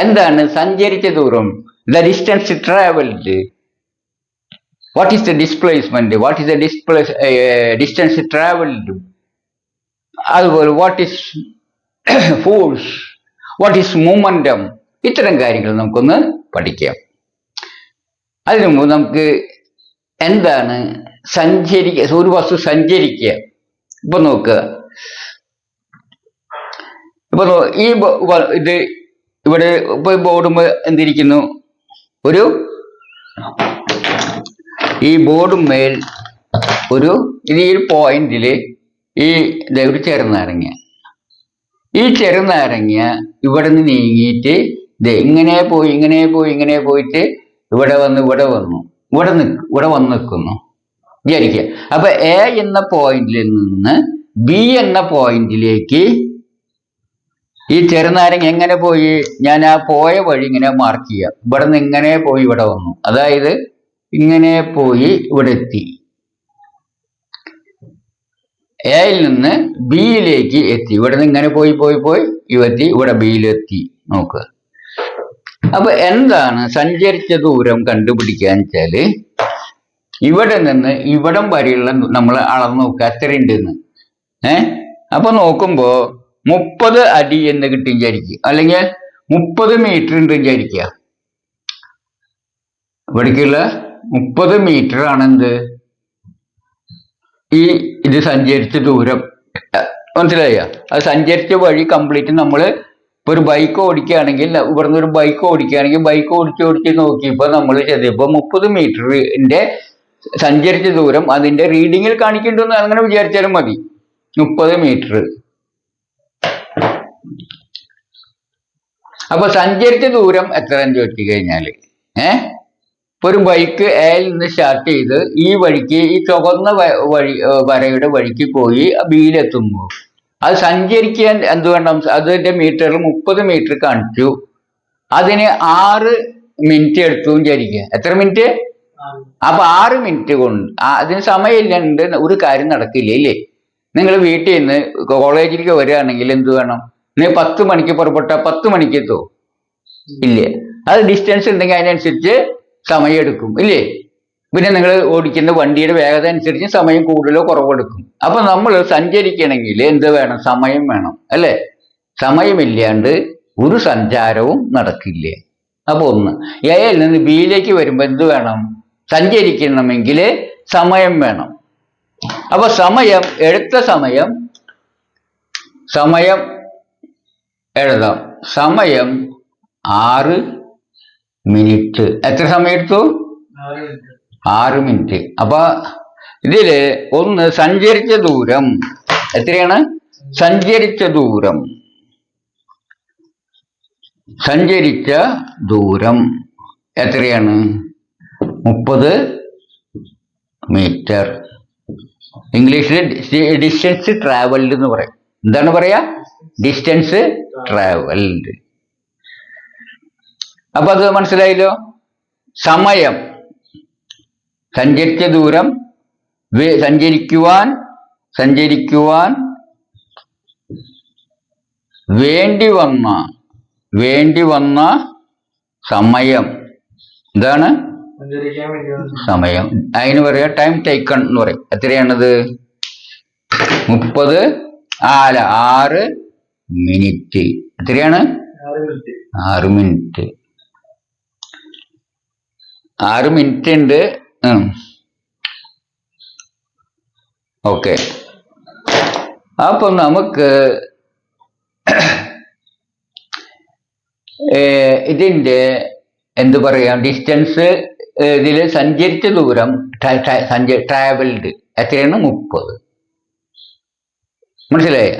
എന്താണ് സഞ്ചരിച്ച ദൂരം? The distance travelled. What is the displacement? What is the distance travelled? അതുപോലെ what is force? What is momentum? ഇത്തരം കാര്യങ്ങൾ നമുക്കൊന്ന് പഠിക്കാം. അതിനു മുമ്പ് നമുക്ക് എന്താണ് ഒരു വസ്തു സഞ്ചരിക്കുക? ഇപ്പൊ നോക്കുക, ഇത് ഇവിടെ ഇപ്പൊ ബോർഡുമ്പോ എന്തിരിക്കുന്നു? ഈ ബോർഡുമേൽ ഈ ഒരു പോയിന്റില് ഒരു ചെറുനാരങ്ങ. ഈ ചെറുനാരങ്ങ ഇവിടെ നിന്ന് നീങ്ങിയിട്ട് ഇങ്ങനെ പോയിട്ട് ഇവിടെ വന്ന് നിൽക്കുന്നു വിചാരിക്കുക. അപ്പൊ എ എന്ന പോയിന്റിൽ നിന്ന് ബി എന്ന പോയിന്റിലേക്ക് ഈ ചെറുനാരങ്ങ എങ്ങനെ പോയി? ഞാൻ ആ പോയ വഴി ഇങ്ങനെ മാർക്ക് ചെയ്യാം. ഇവിടെ നിന്ന് ഇങ്ങനെ പോയി ഇവിടെ വന്നു, അതായത് ഇങ്ങനെ പോയി ഇവിടെ എത്തി. എയിൽ നിന്ന് ബിയിലേക്ക് എത്തി. ഇവിടെ നിന്ന് ഇങ്ങനെ പോയി എത്തി, ഇവിടെ ബിയിലെത്തി. നോക്കുക. അപ്പൊ എന്താണ് സഞ്ചരിച്ച ദൂരം കണ്ടുപിടിക്കാൻ വെച്ചാല് ഇവിടെ നിന്ന് ഇവിടം വരെയുള്ള നമ്മൾ അളന്ന് നോക്കുക എത്ര ഉണ്ടെന്ന്. അപ്പൊ നോക്കുമ്പോ 30 അടി എന്ന് കിട്ടി വിചാരിക്കുക, അല്ലെങ്കിൽ 30 മീറ്റർ ഉണ്ട് വിചാരിക്കുക. ഇവിടേക്കുള്ള 30 മീറ്റർ ആണെന്ത് ഇത് സഞ്ചരിച്ച ദൂരം. മനസ്സിലായ? അത് സഞ്ചരിച്ച വഴി കംപ്ലീറ്റ് നമ്മൾ ഇപ്പൊ ഒരു ബൈക്ക് ഓടിക്കുകയാണെങ്കിൽ, ഇവിടുന്ന് ഒരു ബൈക്ക് ഓടിക്കുകയാണെങ്കിൽ ബൈക്ക് ഓടിച്ച് നോക്കിയപ്പോ നമ്മൾ ചെയ്തപ്പോ 30 മീറ്ററിന്റെ സഞ്ചരിച്ച ദൂരം അതിന്റെ റീഡിങ്ങിൽ കാണിക്കേണ്ടെന്ന് അങ്ങനെ വിചാരിച്ചാലും മതി. 30 മീറ്റർ. അപ്പൊ സഞ്ചരിച്ച ദൂരം എത്രയെന്ന് ചോദിച്ചു കഴിഞ്ഞാല് ഇപ്പൊ ഒരു ബൈക്ക് എയിൽ നിന്ന് സ്റ്റാർട്ട് ചെയ്ത് ഈ വഴിക്ക്, ഈ ചുവന്ന വരയുടെ വഴിക്ക് പോയി ബിയിലെത്തുമ്പോൾ അത് സഞ്ചരിക്കാൻ എന്ത് വേണം? അതിന്റെ മീറ്ററിൽ 30 മീറ്റർ കാണിച്ചു. അതിന് 6 മിനിറ്റ് എടുത്തു വിചാരിക്കുക. എത്ര മിനിറ്റ്? അപ്പൊ 6 മിനിറ്റ് കൊണ്ട് അതിന് സമയമില്ലാണ്ട് ഒരു കാര്യം നടക്കില്ല, ഇല്ലേ? നിങ്ങൾ വീട്ടിൽ നിന്ന് കോളേജിലേക്ക് വരികയാണെങ്കിൽ എന്ത് വേണം? നിങ്ങൾ 10 മണിക്ക് പുറപ്പെട്ട 10 മണിക്ക് എത്തുമോ? ഇല്ലേ? അത് ഡിസ്റ്റൻസ് ഉണ്ടെങ്കിൽ അതിനനുസരിച്ച് സമയം എടുക്കും, ഇല്ലേ? പിന്നെ നിങ്ങൾ ഓടിക്കുന്ന വണ്ടിയുടെ വേഗത അനുസരിച്ച് സമയം കൂടുതലോ കുറവെടുക്കും. അപ്പൊ നമ്മൾ സഞ്ചരിക്കണമെങ്കിൽ എന്ത് വേണം? സമയം വേണം, അല്ലേ? സമയമില്ലാണ്ട് ഒരു സഞ്ചാരവും നടക്കില്ലേ. അപ്പൊ ഒന്ന് എയിൽ നിന്ന് ബിയിലേക്ക് വരുമ്പോ എന്ത് വേണം? സഞ്ചരിക്കണമെങ്കിൽ സമയം വേണം. അപ്പൊ എടുത്ത സമയം എഴുതാം. സമയം 6 മിനിറ്റ്. എത്ര സമയം എടുത്തു? 6 മിനിറ്റ്. അപ്പൊ ഇതില് ഒന്ന് സഞ്ചരിച്ച ദൂരം എത്രയാണ്? സഞ്ചരിച്ച ദൂരം എത്രയാണ്? 30 മീറ്റർ. ഇംഗ്ലീഷിൽ ഡിസ്റ്റൻസ് ട്രാവൽഡ് എന്ന് പറയും. എന്താണ് പറയാ? Distance travelled. അപ്പൊ അത് മനസ്സിലായല്ലോ. സമയം, സഞ്ചരിച്ച ദൂരം, സഞ്ചരിക്കുവാൻ വേണ്ടി വന്ന സമയം. എന്താണ് സമയം? അതിന് പറയാ ടൈം ടേക്കൺ എന്ന് പറയും. എത്രയാണത്? 6 മിനിറ്റ്. എത്രയാണ്? 6 മിനിറ്റ്. 6 മിനിറ്റ് ഉണ്ട്. ഓക്കെ. അപ്പൊ നമുക്ക് ഇതിന്റെ എന്ത് പറയാം? ഡിസ്റ്റൻസ് ഇതില് സഞ്ചരിച്ച ദൂരം ട്രാവൽഡ് എത്രയാണ്? 30. മനസ്സിലായ?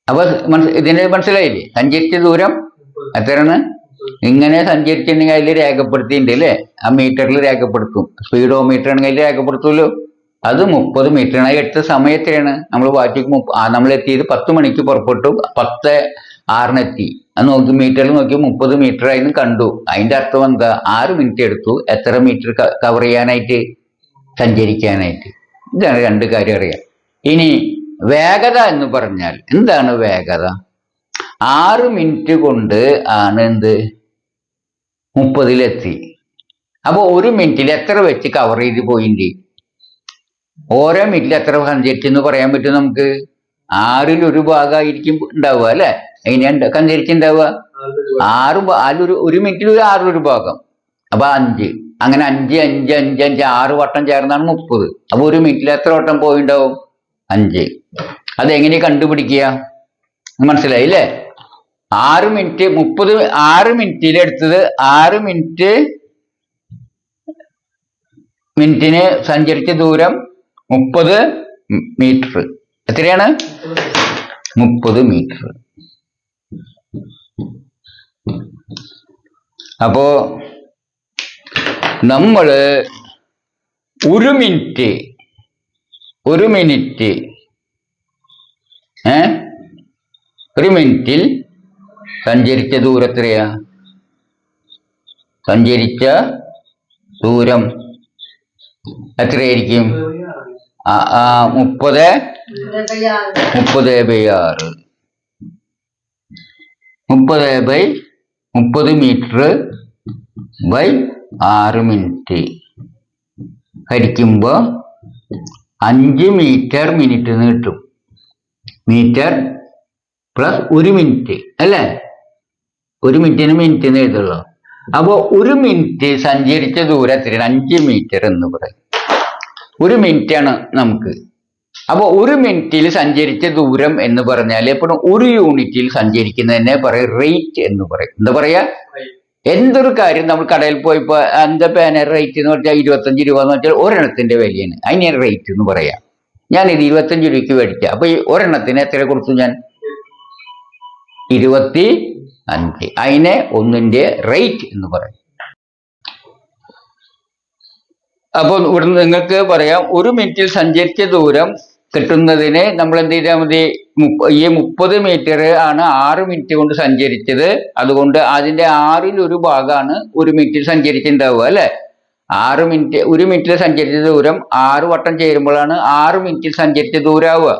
അപ്പൊ ഇതിന് മനസ്സിലായില്ലേ? സഞ്ചരിച്ച ദൂരം എത്രയാണ്? ഇങ്ങനെ സഞ്ചരിച്ചിട്ടുണ്ടെങ്കിൽ അതിൽ രേഖപ്പെടുത്തിയിട്ടുണ്ട്, അല്ലേ? ആ മീറ്ററിൽ രേഖപ്പെടുത്തും. സ്പീഡോ മീറ്റർ ആണെങ്കിൽ അതിൽ രേഖപ്പെടുത്തുമല്ലോ. അത് 30 മീറ്ററാണ്. എടുത്ത സമയത്തിലാണ് നമ്മൾ നമ്മൾ എത്തിയത് 10 മണിക്ക് പുറപ്പെട്ടു, 10:06 എത്തി. അത് നോക്കി മീറ്ററിൽ നോക്കി 30 മീറ്റർ ആയിരുന്നു കണ്ടു. അതിന്റെ അർത്ഥം എന്താ? 6 മിനിറ്റ് എടുത്തു എത്ര മീറ്റർ കവർ ചെയ്യാനായിട്ട്, സഞ്ചരിക്കാനായിട്ട്. ഇതാണ് രണ്ട് കാര്യം അറിയാം. ഇനി വേഗത എന്ന് പറഞ്ഞാൽ എന്താണ് വേഗത? 6 മിനിറ്റ് കൊണ്ട് ആണ് എന്ത് 30-ലെത്തി. അപ്പൊ 1 മിനിറ്റിൽ എത്ര വെച്ച് കവർ ചെയ്ത് പോയിന്റ്? ഓരോ മിനിറ്റിൽ എത്ര സഞ്ചരിച്ചെന്ന് പറയാൻ പറ്റും നമുക്ക്? 1/6 ഭാഗമായിരിക്കും ഉണ്ടാവുക അല്ലെ? അതിനെ സഞ്ചരിച്ചുണ്ടാവുക 1 മിനിറ്റിൽ 1/6 ഭാഗം. അപ്പൊ 5, അങ്ങനെ 5 5 5 5 6 വട്ടം ചേർന്നാണ് 30. അപ്പൊ 1 മിനിറ്റിൽ എത്ര വട്ടം പോയിണ്ടാവും? 5. അതെങ്ങനെ കണ്ടുപിടിക്കുക? മനസ്സിലായില്ലേ? 6 മിനിറ്റ് 30, 6 മിനിറ്റിലെടുത്തത് 6 മിനിറ്റിന് സഞ്ചരിച്ച ദൂരം 30 മീറ്റർ. എത്രയാണ്? 30 മീറ്റർ. അപ്പോ നമ്മള് 1 മിനിറ്റ് 1 മിനിറ്റിൽ സഞ്ചരിച്ച ദൂരം എത്രയാ? സഞ്ചരിച്ച ദൂരം എത്രയായിരിക്കും? 30/6 30 മീറ്റർ ബൈ 6 മിനിറ്റ് ഹരിക്കുമ്പോ 5 മീറ്റർ മിനിറ്റ് എന്ന് കിട്ടും. മീറ്റർ പ്ലസ് 1 മിനിറ്റ് അല്ലേ? 1 മിനിറ്റിന് മിനിറ്റ് എന്ന് എഴുതുള്ളൂ. അപ്പോ 1 മിനിറ്റ് സഞ്ചരിച്ച ദൂരം എത്രയാണ്? 5 മീറ്റർ എന്ന് പറയും. 1 മിനിറ്റ് ആണ് നമുക്ക്. അപ്പൊ 1 മിനിറ്റിൽ സഞ്ചരിച്ച ദൂരം എന്ന് പറഞ്ഞാൽ എപ്പോഴും 1 യൂണിറ്റിൽ സഞ്ചരിക്കുന്നതിനെ പറയും റേറ്റ് എന്ന് പറയും. എന്താ പറയാ? എന്തൊരു കാര്യം നമ്മൾ കടയിൽ പോയപ്പോ എന്താ പേന റേറ്റ് എന്ന് പറഞ്ഞാൽ 25 രൂപ എന്ന് വെച്ചാൽ ഒരെണ്ണത്തിന്റെ വിലയാണ്. അതിനെ റേറ്റ് എന്ന് പറയാം. ഞാനിത് 25 രൂപയ്ക്ക് മേടിക്കാം. അപ്പൊ ഈ ഒരെണ്ണത്തിന് എത്ര കൊടുത്തു ഞാൻ? 25. അതിനെ ഒന്നിന്റെ റേറ്റ് എന്ന് പറയും. അപ്പൊ ഇവിടെ നിങ്ങൾക്ക് പറയാം 1 മിനിറ്റിൽ സഞ്ചരിച്ച ദൂരം കിട്ടുന്നതിന് നമ്മൾ എന്ത് ചെയ്താൽ മതി? ഈ 30 മീറ്റർ ആണ് 6 മിനിറ്റ് കൊണ്ട് സഞ്ചരിച്ചത്. അതുകൊണ്ട് അതിന്റെ 1/6 ഭാഗമാണ് 1 മിനിറ്റിൽ സഞ്ചരിച്ചിട്ടുണ്ടാവുക അല്ലെ? 1 മിനിറ്റിൽ സഞ്ചരിച്ച ദൂരം 6 വട്ടം ചേരുമ്പോഴാണ് 6 മിനിറ്റിൽ സഞ്ചരിച്ച ദൂരമാവുക.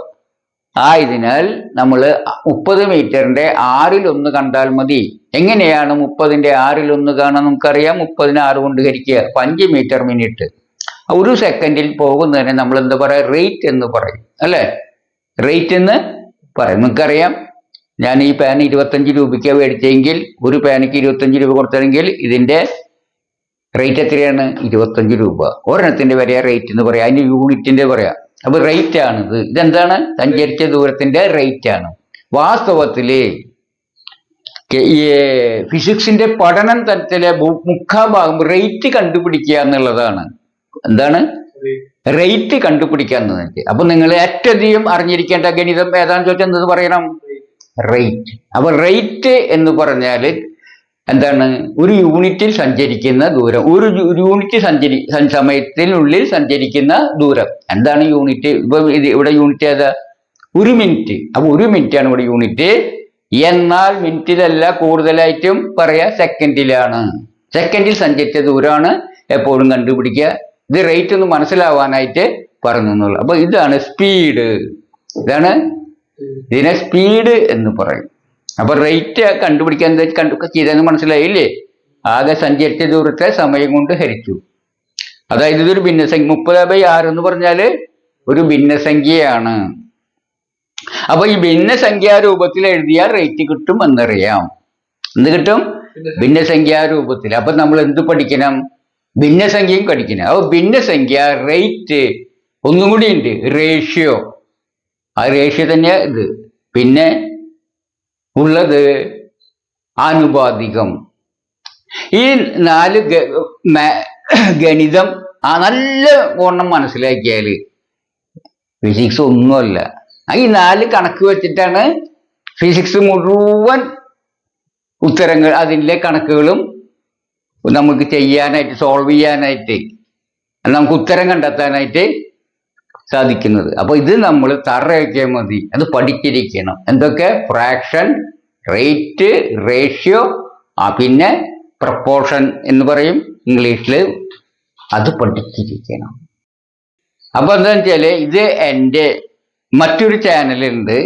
ആയതിനാൽ നമ്മൾ 30 മീറ്ററിന്റെ 1/6 കണ്ടാൽ മതി. എങ്ങനെയാണ് 30ന്റെ 1/6 കാണാൻ? നമുക്കറിയാം 30നെ 6 കൊണ്ട് ഹരിക്കുക. 5 മീറ്റർ മിനിറ്റ്. 1 സെക്കൻഡിൽ പോകുന്നതിനെ നമ്മൾ എന്താ പറയാ? റേറ്റ് എന്ന് പറയും അല്ലെ? റേറ്റ് എന്ന് പറയും. നമുക്കറിയാം, ഞാൻ ഈ പാൻ 25 രൂപയ്ക്ക് മേടിച്ചെങ്കിൽ ഒരു പാനക്ക് 25 രൂപ കൊടുത്തെങ്കിൽ ഇതിന്റെ റേറ്റ് എത്രയാണ്? 25 രൂപ. ഒരെണ്ണത്തിന്റെ വരെയാ റേറ്റ് എന്ന് പറയാം. അതിന്റെ യൂണിറ്റിന്റെ പറയാം. അപ്പൊ റേറ്റ് ആണിത്. ഇതെന്താണ്? സഞ്ചരിച്ച ദൂരത്തിന്റെ റേറ്റ് ആണ്. വാസ്തവത്തില് ഈ ഫിസിക്സിന്റെ പഠനം തലത്തിലെ മുഖാഭാഗം റേറ്റ് കണ്ടുപിടിക്കുക എന്നുള്ളതാണ്. എന്താണ്? റേറ്റ് കണ്ടുപിടിക്കുക എന്നത്. അപ്പൊ നിങ്ങൾ ഏറ്റവും അധികം അറിഞ്ഞിരിക്കേണ്ട ഗണിതം ഏതാണെന്ന് ചോദിച്ചാൽ എന്ത് പറയണം? റേറ്റ്. അപ്പൊ റേറ്റ് എന്ന് പറഞ്ഞാൽ എന്താണ്? ഒരു യൂണിറ്റിൽ സഞ്ചരിക്കുന്ന ദൂരം, ഒരു യൂണിറ്റ് സമയത്തിനുള്ളിൽ സഞ്ചരിക്കുന്ന ദൂരം. എന്താണ് യൂണിറ്റ്? ഇവിടെ യൂണിറ്റ് ഏതാ? 1 മിനിറ്റ്. അപ്പൊ 1 മിനിറ്റ് ആണ് ഇവിടെ യൂണിറ്റ്. എന്നാൽ മിനിറ്റിലല്ല, കൂടുതലായിട്ടും പറയാ സെക്കൻഡിലാണ്. സെക്കൻഡിൽ സഞ്ചരിച്ച ദൂരമാണ് എപ്പോഴും കണ്ടുപിടിക്കുക. ഇത് റേറ്റ് ഒന്ന് മനസ്സിലാവാനായിട്ട് പറഞ്ഞു എന്നുള്ളു. അപ്പൊ ഇതാണ് സ്പീഡ്. ഇതിനെ സ്പീഡ് എന്ന് പറയും. അപ്പൊ റേറ്റ് കണ്ടുപിടിക്കാൻ ചെയ്തെന്ന് മനസ്സിലായില്ലേ? ആകെ സഞ്ചരിച്ച ദൂരത്തെ സമയം കൊണ്ട് ഹരിച്ചു. അതായത് ഇതൊരു ഭിന്നസംഖ്യ. 30/6 എന്ന് പറഞ്ഞാല് ഒരു ഭിന്നസംഖ്യയാണ്. അപ്പൊ ഈ ഭിന്നസംഖ്യാ രൂപത്തിൽ എഴുതിയാൽ റേറ്റ് കിട്ടും എന്നറിയാം. എന്ത് കിട്ടും? ഭിന്നസംഖ്യാ രൂപത്തിൽ. അപ്പൊ നമ്മൾ എന്ത് പഠിക്കണം? ഭിന്നസംഖ്യയും പഠിക്കണം. അപ്പൊ ഭിന്നസംഖ്യ റേറ്റ് ഒന്നും കൂടി ഉണ്ട്, റേഷ്യോ. ആ റേഷ്യോ തന്നെയാ ഇത്. പിന്നെ ഉള്ളത് ആനുപാതികം. ഈ 4 ഗണിതം നല്ല ഓണം മനസ്സിലാക്കിയാല് ഫിസിക്സ് ഒന്നുമല്ല. ഈ 4 കണക്ക് വെച്ചിട്ടാണ് ഫിസിക്സ് മുഴുവൻ ഉത്തരങ്ങൾ, അതിൻ്റെ കണക്കുകളും നമുക്ക് ചെയ്യാനായിട്ട്, സോൾവ് ചെയ്യാനായിട്ട്, നമുക്ക് ഉത്തരം കണ്ടെത്താനായിട്ട് സാധിക്കുന്നത്. അപ്പൊ ഇത് നമ്മൾ തറയൊക്കെ മതി, അത് പഠിച്ചിരിക്കണം. എന്തൊക്കെ? ഫ്രാക്ഷൻ, റേറ്റ്, റേഷ്യോ, പിന്നെ പ്രപ്പോർഷൻ എന്ന് പറയും ഇംഗ്ലീഷിൽ, അത് പഠിച്ചിരിക്കണം. അപ്പൊ എന്താണെന്ന് വെച്ചാല് ഇത് എൻ്റെ മറ്റൊരു ചാനലുണ്ട്,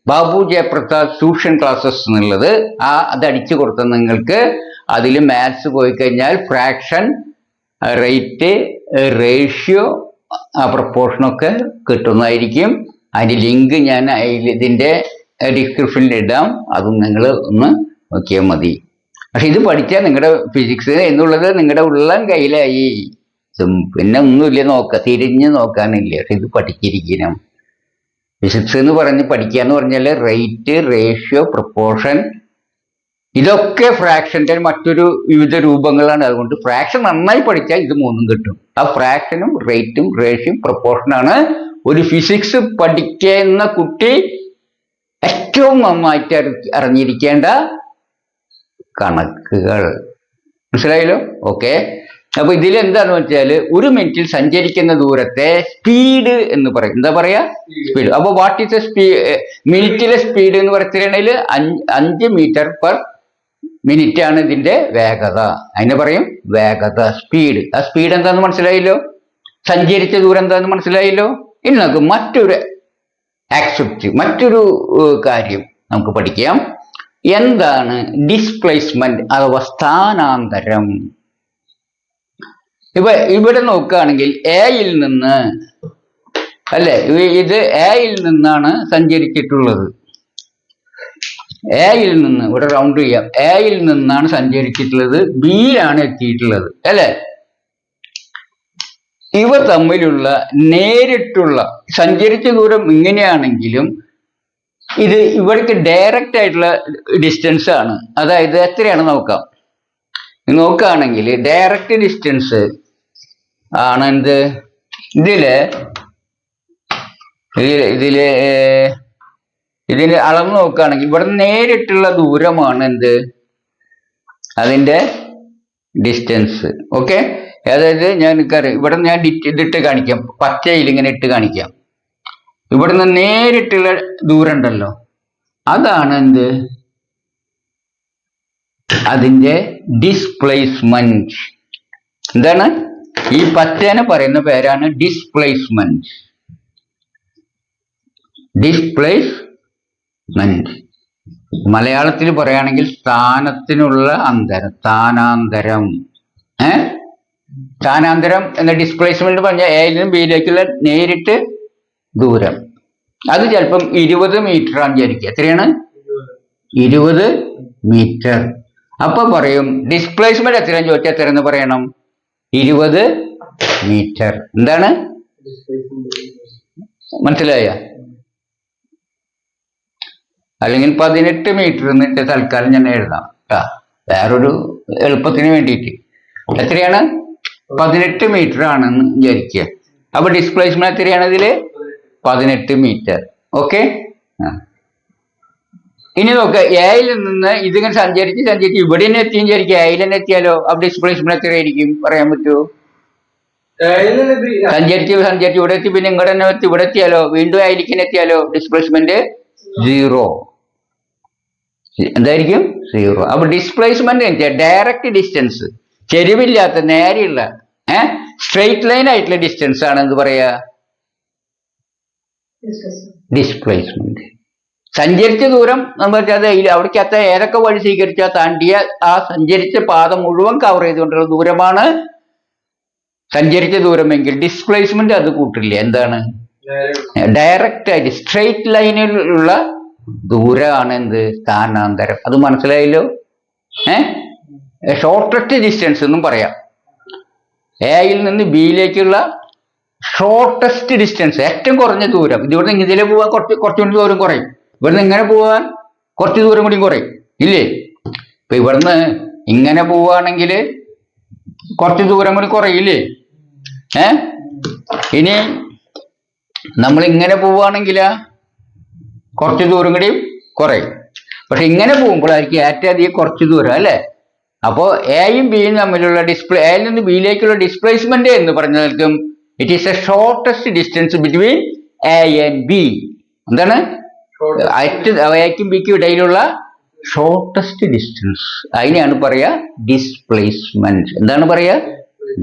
ബാബു ജയപ്രസാദ് ട്യൂഷൻ ക്ലാസ്സസ് എന്നുള്ളത്. അത് അടിച്ചു കൊടുത്ത നിങ്ങൾക്ക് അതിൽ മാത്സ് പോയി കഴിഞ്ഞാൽ ഫ്രാക്ഷൻ, റേറ്റ്, റേഷ്യോ, പ്രപ്പോർഷനൊക്കെ കിട്ടുന്നതായിരിക്കും. അതിന്റെ ലിങ്ക് ഞാൻ ഇതിന്റെ ഡിസ്ക്രിപ്ഷനിൽ ഇടാം, അതും നിങ്ങൾ ഒന്ന് നോക്കിയാൽ മതി. പക്ഷെ ഇത് പഠിച്ചാൽ നിങ്ങളുടെ ഫിസിക്സ് എന്നുള്ളത് നിങ്ങളുടെ ഉള്ളം കയ്യിലായി, പിന്നെ ഒന്നുമില്ല, തിരിഞ്ഞ് നോക്കാനില്ല. പക്ഷെ ഇത് പഠിച്ചിരിക്കണം. ഫിസിക്സ് എന്ന് പറഞ്ഞ് പഠിക്കാന്ന് പറഞ്ഞാൽ റേറ്റ്, റേഷ്യോ, പ്രപ്പോർഷൻ, ഇതൊക്കെ ഫ്രാക്ഷന്റെ മറ്റൊരു വിവിധ രൂപങ്ങളാണ്. അതുകൊണ്ട് ഫ്രാക്ഷൻ നന്നായി പഠിച്ചാൽ ഇത് മൂന്നും കിട്ടും. ആ ഫ്രാക്ഷനും റേറ്റും റേഷ്യും പ്രപ്പോർഷനാണ് ഒരു ഫിസിക്സ് പഠിക്കുന്ന കുട്ടി ഏറ്റവും നന്നായിട്ട് അറിഞ്ഞിരിക്കേണ്ട കണക്കുകൾ. മനസ്സിലായല്ലോ? ഓക്കെ. അപ്പൊ ഇതിൽ എന്താന്ന് വെച്ചാൽ ഒരു മിനിറ്റിൽ സഞ്ചരിക്കുന്ന ദൂരത്തെ സ്പീഡ് എന്ന് പറയും. എന്താ പറയാ? സ്പീഡ്. അപ്പൊ വാട്ട് ഈസ് എ മിനിറ്റിലെ സ്പീഡ് എന്ന് പറയുകയാണെങ്കിൽ 5 മീറ്റർ പെർ മിനിറ്റ് ആണ് ഇതിന്റെ വേഗത. അതിനെ പറയും വേഗത, സ്പീഡ്. ആ സ്പീഡ് എന്താന്ന് മനസ്സിലായല്ലോ? സഞ്ചരിച്ച ദൂരം എന്താന്ന് മനസ്സിലായല്ലോ? ഇനി നമുക്ക് മറ്റൊരു കാര്യം നമുക്ക് പഠിക്കാം. എന്താണ് ഡിസ്പ്ലേസ്മെന്റ് അഥവാ സ്ഥാനാന്തരം? ഇവിടെ നോക്കുകയാണെങ്കിൽ എയിൽ നിന്ന്, അല്ലെ, ഇത് എയിൽ നിന്നാണ് സഞ്ചരിച്ചിട്ടുള്ളത്. എയിൽ നിന്ന് ഇവിടെ റൗണ്ട് ചെയ്യാം. എയിൽ നിന്നാണ് സഞ്ചരിച്ചിട്ടുള്ളത്, ബിയിലാണ് എത്തിയിട്ടുള്ളത്, അല്ലെ? ഇവ തമ്മിലുള്ള നേരിട്ടുള്ള സഞ്ചരിച്ച ദൂരം ഇങ്ങനെയാണെങ്കിലും ഇത് ഇവിടേക്ക് ഡയറക്റ്റ് ആയിട്ടുള്ള ഡിസ്റ്റൻസ് ആണ്. അതായത് എത്രയാണ് നോക്കാം. നോക്കുകയാണെങ്കിൽ ഡയറക്റ്റ് ഡിസ്റ്റൻസ് ആണ് എന്ത്? ഇതിന് അളന്ന് നോക്കുകയാണെങ്കിൽ ഇവിടെ നേരിട്ടുള്ള ദൂരമാണ് എന്ത്? അതിന്റെ ഡിസ്റ്റൻസ്. ഓക്കെ. അതായത് ഇവിടെ ഞാൻ ഇതിട്ട് കാണിക്കാം, പച്ചയിൽ ഇങ്ങനെ ഇട്ട് കാണിക്കാം. ഇവിടുന്ന് നേരിട്ടുള്ള ദൂരം ഉണ്ടല്ലോ, അതാണ് എന്ത്? അതിന്റെ ഡിസ്പ്ലേസ്മെന്റ്. എന്താണ്? ഈ പച്ചേനെ പറയുന്ന പേരാണ് ഡിസ്പ്ലേസ്മെന്റ്. മലയാളത്തിൽ പറയുകയാണെങ്കിൽ സ്ഥാനത്തിനുള്ള അന്തരം, സ്ഥാനാന്തരം. സ്ഥാനാന്തരം എന്ന ഡിസ്പ്ലേസ്മെന്റ് പറഞ്ഞാൽ എയിൽ നിന്നും ബിയിലേക്കുള്ള നേരിട്ട് ദൂരം. അത് ചിലപ്പം 20 മീറ്റർ ആണ് വിചാരിക്കുക. എത്രയാണ്? 20 മീറ്റർ. അപ്പൊ പറയും ഡിസ്പ്ലേസ്മെന്റ് എത്രയാന്ന് ചോദിച്ചാൽ എത്രയെന്ന് പറയണം? 20 മീറ്റർ. എന്താണ്? മനസ്സിലായ? അല്ലെങ്കിൽ 18 മീറ്റർ എന്നിട്ട് തൽക്കാലം ഞാൻ എഴുതാം വേറൊരു എളുപ്പത്തിന് വേണ്ടിയിട്ട്. എത്രയാണ്? 18 മീറ്റർ ആണെന്ന് വിചാരിക്കുക. അപ്പൊ ഡിസ്പ്ലേസ്മെന്റ് എത്രയാണ് ഇതില്? 18 മീറ്റർ. ഓക്കെ. ഇനി നോക്കുക, എയിൽ നിന്ന് ഇതിങ്ങനെ സഞ്ചരിച്ച് ഇവിടെ തന്നെ എത്തിയും വിചാരിക്കുക. എയിൽ തന്നെ എത്തിയാലോ അപ്പൊ ഡിസ്പ്ലേസ്മെന്റ് എത്രയായിരിക്കും പറയാൻ പറ്റുമോ? സഞ്ചരിച്ച് ഇവിടെ എത്തി, പിന്നെ ഇങ്ങോട്ട് തന്നെ എത്തി ഇവിടെ എത്തിയാലോ, വീണ്ടും എയിലേക്ക് എത്തിയാലോ ഡിസ്പ്ലേസ്മെന്റ് 0. എന്തായിരിക്കും? 0. അപ്പൊ ഡിസ്പ്ലേസ്മെന്റ് ഡയറക്റ്റ് ഡിസ്റ്റൻസ്, ചെരിവില്ലാത്ത നേരെയുള്ള സ്ട്രെയിറ്റ് ലൈൻ ആയിട്ടുള്ള ഡിസ്റ്റൻസ് ആണ് എന്ത് പറയാ? ഡിസ്പ്ലേസ്മെന്റ്. സഞ്ചരിച്ച ദൂരം നമ്മൾ വെച്ചാൽ അവിടേക്കത്ത ഏതൊക്കെ വഴി സ്വീകരിച്ചാൽ താണ്ടിയ ആ സഞ്ചരിച്ച പാത മുഴുവൻ കവർ ചെയ്തുകൊണ്ടുള്ള ദൂരമാണ് സഞ്ചരിച്ച ദൂരമെങ്കിൽ ഡിസ്പ്ലേസ്മെന്റ് അത് കൂട്ടില്ല. എന്താണ്? ഡയറക്റ്റ് ആയിട്ട് സ്ട്രെയിറ്റ് ലൈനിലുള്ള ദൂരമാണ് എന്ത്? സ്ഥാനാന്തരം. അത് മനസ്സിലായല്ലോ? ഷോർട്ടസ്റ്റ് ഡിസ്റ്റൻസ് എന്നും പറയാം. എയിൽ നിന്ന് ബിയിലേക്കുള്ള ഷോർട്ടസ്റ്റ് ഡിസ്റ്റൻസ്, ഏറ്റവും കുറഞ്ഞ ദൂരം. ഇതിവിടെ ഇതിലെ പോവാൻ കുറച്ചുകൂടി ദൂരം കുറയും. ഇവിടുന്ന് ഇങ്ങനെ പോവാൻ കുറച്ച് ദൂരം കൂടി കുറയും, ഇല്ലേ? ഇപ്പൊ ഇവിടുന്ന് ഇങ്ങനെ പോവുകയാണെങ്കിൽ കുറച്ച് ദൂരം കൂടി കുറയില്ലേ? ഇനി നമ്മൾ ഇങ്ങനെ പോവുകയാണെങ്കിൽ കുറച്ച് ദൂരം കൂടി കുറയും. പക്ഷെ ഇങ്ങനെ പോകുമ്പോഴായിരിക്കും ഏറ്റവും അധികം കുറച്ച് ദൂരം, അല്ലേ? അപ്പോൾ എയും ബിയും തമ്മിലുള്ള എയിൽ നിന്ന് ബിയിലേക്കുള്ള ഡിസ്പ്ലേസ്മെന്റ് എന്ന് പറഞ്ഞാൽക്കും it is a shortest distance between A and B. എന്താണ്? എക്കും ബിക്കും ഇടയിലുള്ള ഷോർട്ടസ്റ്റ് ഡിസ്റ്റൻസ്. അതിനെയാണ് പറയാ ഡിസ്പ്ലേസ്മെന്റ്. എന്താണ് പറയാ?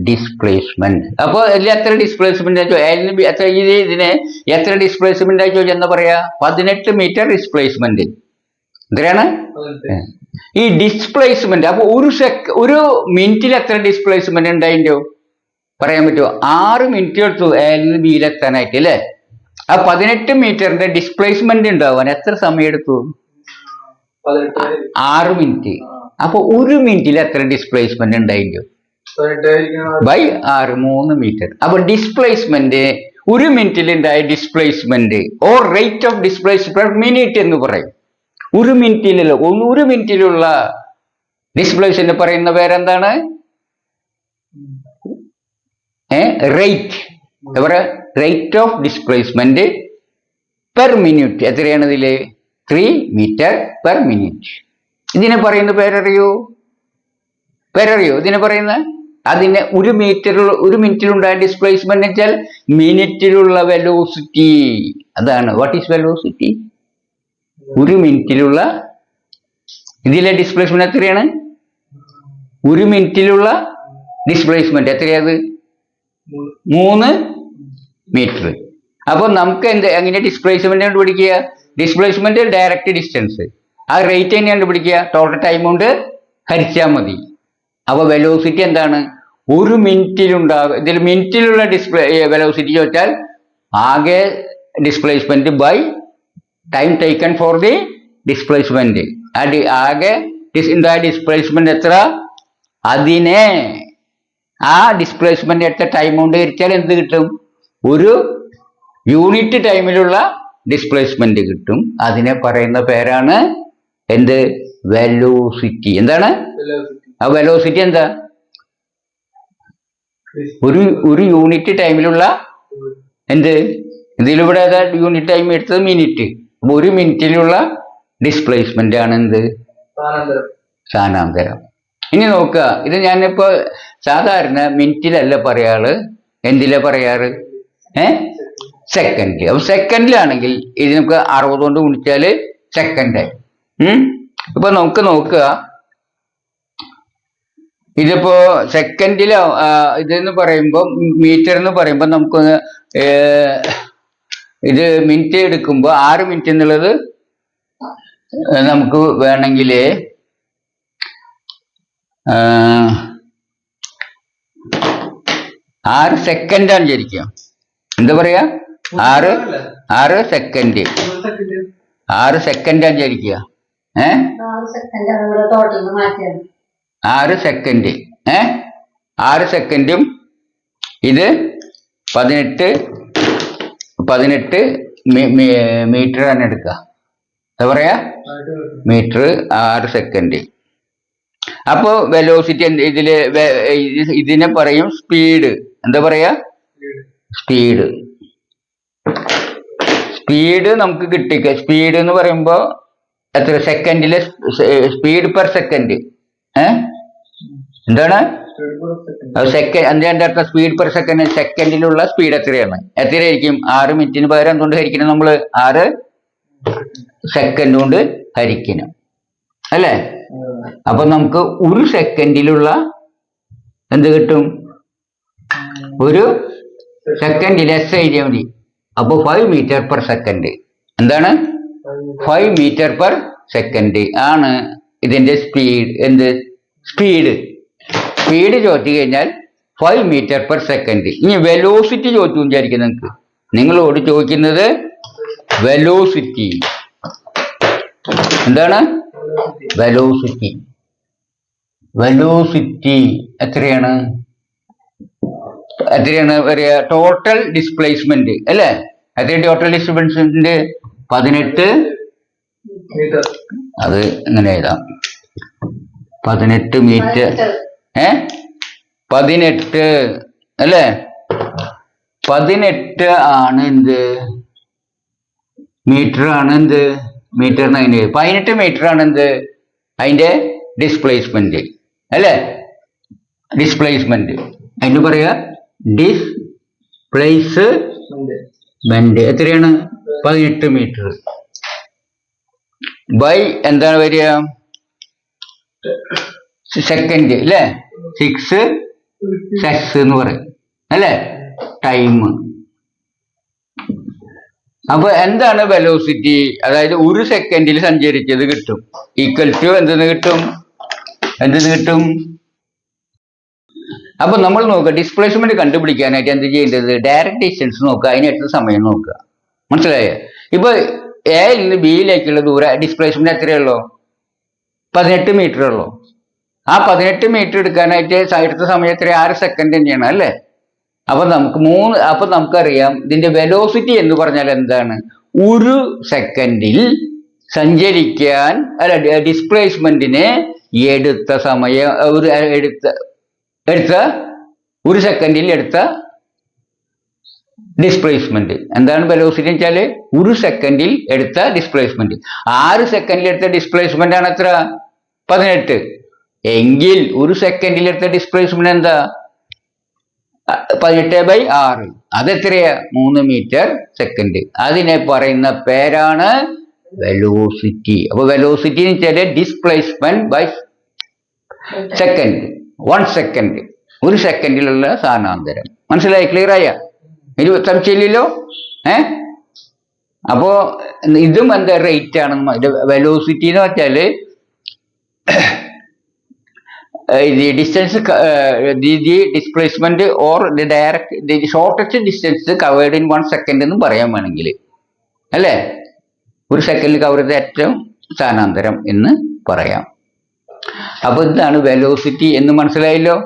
ഡിസ്പ്ലേസ്മെന്റ്. അപ്പൊ ഇതിൽ എത്ര ഡിസ്പ്ലേസ്മെന്റ് എത്ര ഇതിന് എത്ര ഡിസ്പ്ലേസ്മെന്റ് ആയി ചോദിച്ചാൽ എന്താ പറയാ? 18 മീറ്റർ ഡിസ്പ്ലേസ്മെന്റ്. എത്രയാണ് ഈ ഡിസ്പ്ലേസ്മെന്റ്? അപ്പൊ ഒരു മിനിറ്റിൽ എത്ര ഡിസ്പ്ലേസ്മെന്റ് ഉണ്ടായിട്ടോ പറയാൻ പറ്റുമോ? 6 മിനിറ്റ് എടുത്തു എയിൽ നിന്ന് ബിയിലെത്താനായിട്ട് അല്ലേ? ആ 18 മീറ്ററിന്റെ ഡിസ്പ്ലേസ്മെന്റ് ഉണ്ടാവാൻ എത്ര സമയം എടുത്തു? 6 മിനിറ്റ്. അപ്പൊ ഒരു മിനിറ്റിൽ എത്ര ഡിസ്പ്ലേസ്മെന്റ് ഉണ്ടായിട്ടോ? By 6, 3 metre. അപ്പൊ ഡിസ്പ്ലേസ്മെന്റ് ഒരു മിനിറ്റിൽ ഉണ്ടായ displacement or rate of displacement per minute എന്ന് പറയും. ഒരു മിനിറ്റിലുള്ള ഡിസ്പ്ലേസ്മെന്റ് പറയുന്ന പേരെന്താണ്? റേറ്റ്. എന്താ പറയാ? Rate of displacement per minute. എത്രയാണ് ഇതില്? 3 മീറ്റർ പെർ മിനിറ്റ്. ഇതിനെ പറയുന്ന പേരറിയോ? ഇതിനെ പറയുന്ന അതിനെ ഒരു മിനിറ്റിലുണ്ടായ ഡിസ്പ്ലേസ്മെന്റ് വെച്ചാൽ മിനിറ്റിലുള്ള വെലോസിറ്റി. അതാണ് വാട്ട് ഈസ് വെലോസിറ്റി. ഒരു മിനിറ്റിലുള്ള ഇതിലെ ഡിസ്പ്ലേസ്മെന്റ് എത്രയാണ്? ഒരു മിനിറ്റിലുള്ള ഡിസ്പ്ലേസ്മെന്റ് എത്രയത്? 3 മീറ്റർ. അപ്പൊ നമുക്ക് എങ്ങനെ ഡിസ്പ്ലേസ്മെന്റ് കണ്ടുപിടിക്കുക? Displacement direct distance. ആ റേറ്റ് എങ്ങനെ കണ്ടുപിടിക്കുക? ടോട്ടൽ ടൈം കൊണ്ട് ഹരിച്ചാൽ മതി. അപ്പൊ വെലോസിറ്റി എന്താണ്? ഒരു മിനിറ്റിലുണ്ടാകും. ഇതിൽ മിനിറ്റിലുള്ള വെലോസിറ്റി ചോദിച്ചാൽ ആകെ displacement by time taken for the displacement. ആകെ ഡിസ്പ്ലേസ്മെന്റ് എത്ര, അതിനെ ആ ഡിസ്പ്ലേസ്മെന്റ് എടുത്ത ടൈം കൊണ്ട് ഹരിച്ചാൽ എന്ത് കിട്ടും? ഒരു യൂണിറ്റ് ടൈമിലുള്ള ഡിസ്പ്ലേസ്മെന്റ് കിട്ടും. അതിനെ പറയുന്ന പേരാണ് എന്ത്? വെലോസിറ്റി. എന്താണ് ആ വെലോസിറ്റി? എന്താ? ഒരു യൂണിറ്റ് ടൈമിലുള്ള എന്ത്? ഇതിലിവിടെ ഏതാ യൂണിറ്റ് ടൈം എടുത്തത്? മിനിറ്റ്. അപ്പൊ ഒരു മിനിറ്റിലുള്ള ഡിസ്പ്ലേസ്മെന്റ് ആണ് എന്ത്? സ്ഥാനാന്തരം. ഇനി നോക്കുക, ഇത് ഞാനിപ്പോ സാധാരണ മിനിറ്റിലല്ല പറയാറ്, എന്തിലാ പറയാറ്? സെക്കൻഡ്. അപ്പൊ സെക്കൻഡിലാണെങ്കിൽ ഇത് നമുക്ക് 60 കൊണ്ട് ഗുണിച്ചാല് സെക്കൻഡായി. ഇപ്പൊ നമുക്ക് നോക്കുക, ഇതിപ്പോ സെക്കൻഡിലോ ഇതെന്ന് പറയുമ്പോൾ മീറ്റർ എന്ന് പറയുമ്പോൾ നമുക്ക് ഇത് മിനിറ്റ് എടുക്കുമ്പോൾ 6 മിനിറ്റ് എന്നുള്ളത് നമുക്ക് വേണമെങ്കിൽ 6 സെക്കൻഡാണ് വിചാരിക്കുക. എന്താ പറയാ? 6 സെക്കൻഡ്. 6 സെക്കൻഡാണ് വിചാരിക്കുക. 6 സെക്കൻഡ്. 6 സെക്കൻഡും ഇത് 18 മീറ്റർ തന്നെ എടുക്കുക. എന്താ പറയാ? Metre 6 second. അപ്പോ വെലോസിറ്റി ഇതിനെ പറയും സ്പീഡ്. എന്താ പറയാ? സ്പീഡ് നമുക്ക് കിട്ടിക്ക. സ്പീഡ് എന്ന് പറയുമ്പോ എത്ര? സെക്കൻഡിലെ സ്പീഡ് പെർ സെക്കൻഡ്. എന്താണ് അതിന്റെ സ്പീഡ് പെർ സെക്കൻഡ്? സെക്കൻഡിലുള്ള സ്പീഡ് എത്രയാണ്? എത്രയായിരിക്കും? 6 മിനിറ്റിന് പകരം എന്തുകൊണ്ട് ഹരിക്കണം? നമ്മള് 6 സെക്കൻഡ് കൊണ്ട് ഹരിക്കണം അല്ലേ? അപ്പൊ നമുക്ക് ഒരു സെക്കൻഡിലുള്ള എന്ത് കിട്ടും? ഒരു സെക്കൻഡിൽ എസ് എഴുതിയാൽ മതി. അപ്പൊ 5 മീറ്റർ പെർ സെക്കൻഡ്. എന്താണ്? 5 മീറ്റർ പെർ സെക്കൻഡ് ആണ് ഇതിന്റെ സ്പീഡ്. എന്ത് സ്പീഡ്? സ്പീഡ് ചോദിച്ചു കഴിഞ്ഞാൽ 5 മീറ്റർ പെർ സെക്കൻഡ്. ഇനി വെലോസിറ്റി ചോദിച്ചു വിചാരിക്കും. നിങ്ങളോട് ചോദിക്കുന്നത് വെലോസിറ്റി. എന്താണ് വെലോസിറ്റി? എത്രയാണ് പറയാ? ടോട്ടൽ ഡിസ്പ്ലേസ്മെന്റ് അല്ലേ? എത്ര ടോട്ടൽ ഡിസ്പ്ലേസ്മെന്റ്? 18 അത് ഇങ്ങനെ എഴുതാം. 18 മീറ്റർ. 18 അല്ലേ? 18 ആണ് എന്ത്? മീറ്റർ ആണ് എന്ത്? മീറ്ററിന് അതിന് 18 മീറ്റർ ആണ് എന്ത്? അതിന്റെ ഡിസ്പ്ലേസ്മെന്റ് അല്ലേ? ഡിസ്പ്ലേസ്മെന്റ് അതിന് പറയാ ഡിസ്പ്ലേസ്മെന്റ് എത്രയാണ്? 18 മീറ്റർ ബൈ എന്താണ് വരിക? സെക്കൻഡ് അല്ലേ? 6 സെക്സ് എന്ന് പറയും അല്ലേ? ടൈം. അപ്പൊ എന്താണ് വെലോസിറ്റി? അതായത് 1 സെക്കൻഡിൽ സഞ്ചരിച്ചത് കിട്ടും ഈക്വൽ ടു എന്തെന്ന് കിട്ടും? അപ്പൊ നമ്മൾ നോക്കുക, ഡിസ്പ്ലേസ്മെന്റ് കണ്ടുപിടിക്കാനായിട്ട് എന്ത് ചെയ്യേണ്ടത്? ഡയറക്റ്റ് ഡിസ്റ്റൻസ് നോക്കുക, അതിനടുത്ത സമയം നോക്കുക. മനസ്സിലായോ? ഇപ്പൊ എയിൽ നിന്ന് ബിയിലേക്കുള്ള ദൂരം ഡിസ്പ്ലേസ്മെന്റ് എത്രയുള്ളൂ? 18 മീറ്റർ ഉള്ളൂ. ആ 18 മീറ്റർ എടുക്കാനായിട്ട് എടുത്ത സമയം എത്ര? 6 സെക്കൻഡ് തന്നെയാണ് അല്ലേ? അപ്പൊ നമുക്കറിയാം ഇതിന്റെ വെലോസിറ്റി എന്ന് പറഞ്ഞാൽ എന്താണ്? 1 സെക്കൻഡിൽ സഞ്ചരിക്കാൻ ഡിസ്പ്ലേസ്മെന്റിന് എടുത്ത സമയം 1 സെക്കൻഡിൽ എടുത്ത ഡിസ്പ്ലേസ്മെന്റ് എന്താണ് വെലോസിറ്റി വെച്ചാല്? 1 സെക്കൻഡിൽ എടുത്ത ഡിസ്പ്ലേസ്മെന്റ്. 6 സെക്കൻഡിൽ എടുത്ത ഡിസ്പ്ലേസ്മെന്റ് ആണ് എത്ര? 18. എങ്കിൽ 1 സെക്കൻഡിൽ എടുത്ത ഡിസ്പ്ലേസ്മെന്റ് എന്താ? 18/6. അതെത്രയാ? 3 മീറ്റർ സെക്കൻഡ്. അതിനെ പറയുന്ന പേരാണ് വെലോസിറ്റി. അപ്പൊ വെലോസിറ്റി എന്ന് വെച്ചാല് ഡിസ്പ്ലേസ്മെന്റ് ബൈ സെക്കൻഡ്. 1 സെക്കൻഡ്, 1 സെക്കൻഡിലുള്ള സ്ഥാനാന്തരം. മനസ്സിലായി? ക്ലിയർ ആയ? ഇത് സംശയമില്ലല്ലോ? അപ്പോ ഇതും എന്താ? റേറ്റ് ആണ്. വെലോസിറ്റി എന്ന് വെച്ചാല് the distance the displacement or the shortest distance covered in 1 second എന്ന് പറയാൻ വേണമെങ്കിൽ അല്ലേ? 1 സെക്കൻഡിൽ കവർ ചെയ്ത ഏറ്റവും സ്ഥാനാന്തരം എന്ന് പറയാം. അപ്പൊ ഇതാണ് വെലോസിറ്റി എന്ന് മനസ്സിലായല്ലോ?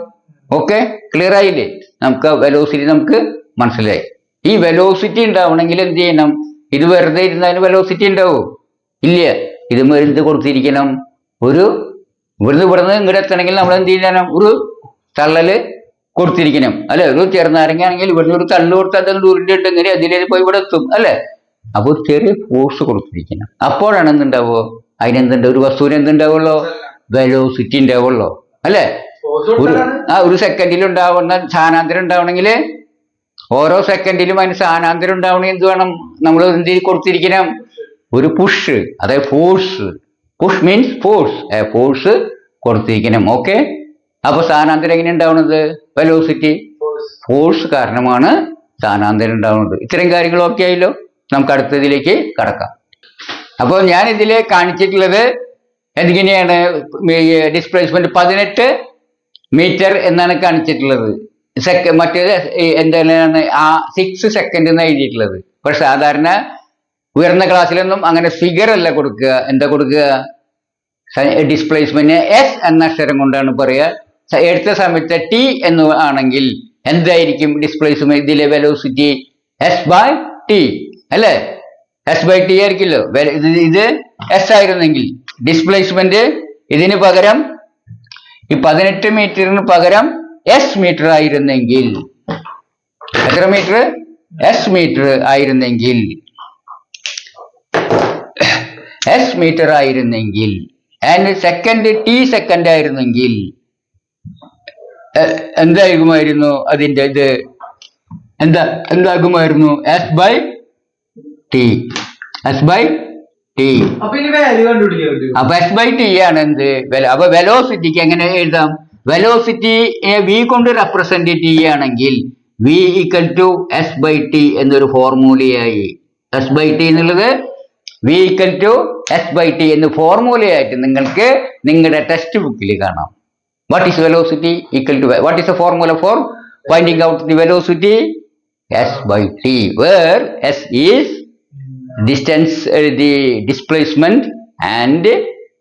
ഓക്കെ, ക്ലിയർ ആയില്ലേ? നമുക്ക് വെലോസിറ്റി നമുക്ക് മനസ്സിലായി. ഈ വെലോസിറ്റി ഉണ്ടാവണമെങ്കിൽ എന്ത് ചെയ്യണം? ഇത് വെറുതെ ഇരുന്നതിന് വെലോസിറ്റി ഉണ്ടാവും? ഇല്ല. ഇത് എന്ത് കൊടുത്തിരിക്കണം? ഇവിടുന്ന് ഇങ്ങോട്ട് എത്തണമെങ്കിൽ നമ്മൾ എന്ത് ചെയ്യണം? ഒരു തള്ളല് കൊടുത്തിരിക്കണം അല്ലെ? ഒരു ചെറുനാരങ്ങ ആണെങ്കിൽ ഇവിടുന്ന് ഒരു തള്ളു കൊടുത്താൽ അത് ഉരുണ്ടിട്ടെങ്കിൽ അതിലേ പോയി ഇവിടെ എത്തും അല്ലെ? അപ്പൊ ചെറിയ ഫോഴ്സ് കൊടുത്തിരിക്കണം. അപ്പോഴാണ് എന്തുണ്ടാവോ? അതിനെന്തുണ്ട്? ഒരു വസ്തുവിന് എന്തുണ്ടാവുള്ളൂ? വെലോസിറ്റി ഉണ്ടാവുള്ളൂ അല്ലെ? 1 സെക്കൻഡിൽ ഉണ്ടാവുന്ന സ്ഥാനാന്തരം ഉണ്ടാവണമെങ്കിൽ ഓരോ സെക്കൻഡിലും അതിന് സ്ഥാനാന്തരം ഉണ്ടാവണമെങ്കിൽ എന്ത് വേണം? നമ്മൾ എന്ത് കൊടുത്തിരിക്കണം? ഒരു പുഷ്, അതായത് force. Push means force. Force കൊടുത്തിരിക്കണം. ഓക്കെ, അപ്പൊ സ്ഥാനാന്തരം എങ്ങനെ ഉണ്ടാവുന്നത്? വെലോസിറ്റി ഫോഴ്സ് കാരണമാണ് സ്ഥാനാന്തരം ഉണ്ടാവുന്നത്. ഇത്തരം കാര്യങ്ങൾ ഓക്കെ ആയല്ലോ? നമുക്ക് അടുത്തതിലേക്ക് കടക്കാം. അപ്പോൾ ഞാൻ ഇതിൽ കാണിച്ചിട്ടുള്ളത് എങ്ങനെയാണ്? ഡിസ്പ്ലേസ്മെന്റ് 18 മീറ്റർ എന്നാണ് കാണിച്ചിട്ടുള്ളത്. മറ്റേത് എന്താണ്? 6 സെക്കൻഡ് എന്ന് എഴുതിയിട്ടുള്ളത്. പക്ഷെ സാധാരണ ഉയർന്ന ക്ലാസ്സിലൊന്നും അങ്ങനെ ഫിഗർ അല്ല കൊടുക്കുക. എന്താ കൊടുക്കുക? ഡിസ്പ്ലേസ്മെന്റ് എസ് എന്ന അക്ഷരം കൊണ്ടാണ് പറയുക. എടുത്ത സമയത്ത് ടി എന്ന് ആണെങ്കിൽ എന്തായിരിക്കും ഡിസ്പ്ലേസ്മെന്റ്? ഇതിലെ വെലോസിറ്റി S/T അല്ലേ? S/T ആയിരിക്കുമല്ലോ. ഇത് S ആയിരുന്നെങ്കിൽ ഡിസ്പ്ലേസ്മെന്റ് ഇതിന് പകരം ഈ 18 മീറ്ററിന് പകരം S മീറ്റർ ആയിരുന്നെങ്കിൽ എത്ര മീറ്റർ? S മീറ്റർ ആയിരുന്നെങ്കിൽ ആൻഡ് സെക്കൻഡ് T സെക്കൻഡ് ആയിരുന്നെങ്കിൽ എന്താകുമായിരുന്നു? അതിന്റെ ഇത് എന്താകുമായിരുന്നു? S/T. അപ്പൊ S/T ആണ് എന്ത്? അപ്പൊ വെലോസിറ്റിക്ക് എങ്ങനെ എഴുതാം? വെലോസിറ്റി V കൊണ്ട് റെപ്രസെന്റ് ചെയ്യുകയാണെങ്കിൽ V = S/T എന്നൊരു ഫോർമുലയായി. S/T എന്നുള്ളത് V = S/T എന്ന് ഫോർമുലയായിട്ട് നിങ്ങൾക്ക് നിങ്ങളുടെ ടെക്സ്റ്റ് ബുക്കിൽ കാണാം. What is velocity what is the formula for finding out the velocity? S/T, where S is distance, the displacement, and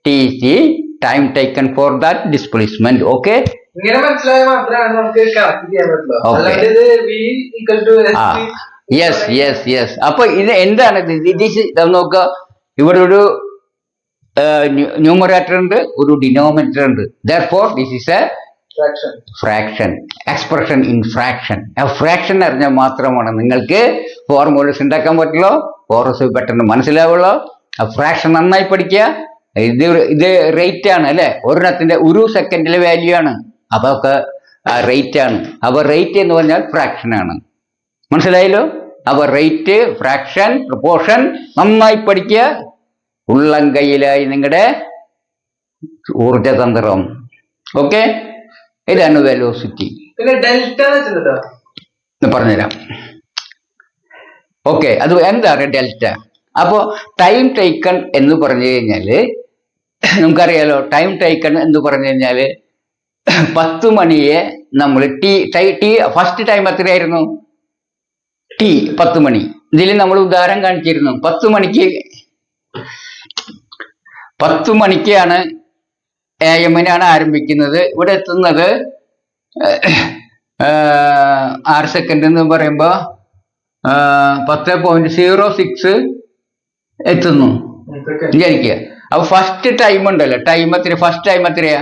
T is the time taken for that displacement. Okay? ഇങ്ങനെ മനസ്സിലായാൽ മാത്രമാണ് നമുക്ക് കറക്റ്റ് ചെയ്യാൻ പറ്റുള്ളൂ. അല്ലാതെ ഇത് V = യെസ്. അപ്പൊ ഇത് എന്താണ്? നോക്കുക, ഇവിടെ ഒരു ന്യൂമറേറ്റർ ഉണ്ട്, ഒരു ഡിനോമിനേറ്റർ ഉണ്ട്. Therefore this is a fraction, expression in fraction. Fraction അറിഞ്ഞാൽ മാത്രമാണ് നിങ്ങൾക്ക് ഫോർമുലസ് ഉണ്ടാക്കാൻ പറ്റുള്ളൂ, ഫോർമുലസ് പെട്ടെന്ന് മനസ്സിലാവുള്ളൂ. ഫ്രാക്ഷൻ നന്നായി പഠിക്കുക. ഇത് റേറ്റ് ആണ് അല്ലെ? ഒരെണ്ണത്തിന്റെ 1 സെക്കൻഡിലെ വാല്യൂ ആണ്. അപ്പൊ ഒക്കെ റേറ്റ് ആണ്. അപ്പൊ റേറ്റ് എന്ന് പറഞ്ഞാൽ ഫ്രാക്ഷൻ ആണ്. മനസ്സിലായല്ലോ? അപ്പൊ റേറ്റ്, ഫ്രാക്ഷൻ, പ്രൊപ്പോർഷൻ നന്നായി പഠിക്കുക. ഉള്ളം കയ്യിലായി നിങ്ങളുടെ ഊർജതന്ത്രം. ഓക്കെ, ഇതാണ് വെലോസിറ്റി. പിന്നെ ഡെൽറ്റ പറഞ്ഞുതരാം. ഓക്കെ, അത് എന്താണ് ഡെൽറ്റ? അപ്പോ ടൈം ടേക്കൺ എന്ന് പറഞ്ഞു കഴിഞ്ഞാല് നമുക്കറിയാലോ. ടൈം ടേക്കൺ എന്ന് പറഞ്ഞു കഴിഞ്ഞാല് 10 മണിയെ നമ്മൾ ഫസ്റ്റ് ടൈം എത്രയായിരുന്നു? ടി 10 മണി. ഇതിൽ നമ്മൾ ഉദാഹരണം കാണിച്ചിരുന്നു. 10 മണിക്കാണ് AM-നാണ് ആരംഭിക്കുന്നത്. ഇവിടെ എത്തുന്നത് 6 സെക്കൻഡ് എന്ന് പറയുമ്പോ 10.06 എത്തുന്നു വിചാരിക്കുക. അപ്പൊ ഫസ്റ്റ് ടൈം ഉണ്ടല്ലോ, ടൈം എത്ര? ഫസ്റ്റ് ടൈം എത്രയാ?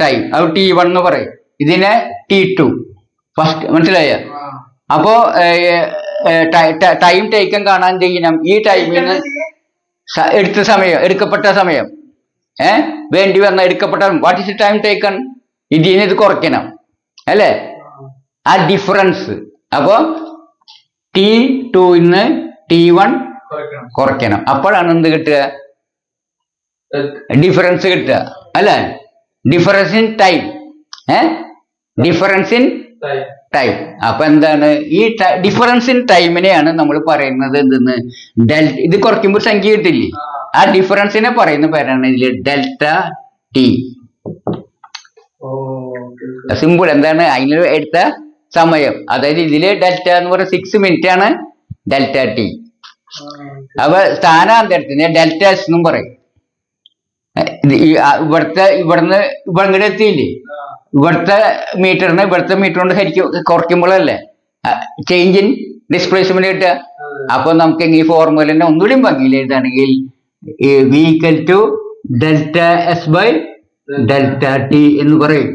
ടൈം അത് T1 എന്ന് പറയും. ഇതിനെ T2 ഫസ്റ്റ്. മനസ്സിലായ? അപ്പോ ടൈം ടേക്കൻ കാണാൻ ചെയ്യണം. ഈ ടൈമിന് എടുക്കപ്പെട്ട സമയം വേണ്ടി വന്ന എടുക്കപ്പെട്ട വാട്ട് ഇസ് ടൈം ടേക്കൺ? ഇതിന് ഇത് കുറയ്ക്കണം അല്ലേ? ആ ഡിഫറൻസ്. അപ്പോ T2 T1 കുറയ്ക്കണം. അപ്പോഴാണ് എന്ത് കിട്ടുക? ഡിഫറൻസ് കിട്ടുക അല്ലേ? Difference in time. Difference in time. അപ്പൊ എന്താണ് ഈ ഡിഫറൻസ് ഇൻ ടൈമിനെയാണ് നമ്മൾ പറയുന്നത് എന്തെന്ന്? ഇത് കുറയ്ക്കുമ്പോൾ സംഖ്യ കിട്ടില്ലേ? ആ ഡിഫറൻസിനെ പറയുന്ന പേരാണ് ഇതിൽ ഡെൽറ്റ ടി. സിമ്പിൾ. എന്താണ് അതിന് എടുത്ത സമയം? അതായത് ഇതില് ഡെൽറ്റ എന്ന് പറയുന്നത് 6 മിനിറ്റ് ആണ് ഡെൽറ്റ ടി. അപ്പൊ സ്ഥാനാന്തരത്തിന് ഡെൽറ്റ എസ് എന്നും പറയും. ഇവിടുന്ന് ഇവിടെ എത്തിയില്ലേ? ഇവിടുത്തെ മീറ്ററിന് ഇവിടുത്തെ മീറ്റർ കൊണ്ട് കുറയ്ക്കുമ്പോഴല്ലേ ചേഞ്ച് ഇൻ ഡിസ്പ്ലേസ്മെന്റ് കിട്ടുക. അപ്പൊ നമുക്ക് ഈ ഫോർമുല തന്നെ ഒന്നുകൂടി ഭംഗിയിൽ എഴുതാണെങ്കിൽ V = delta S by delta T എന്ന് പറയും.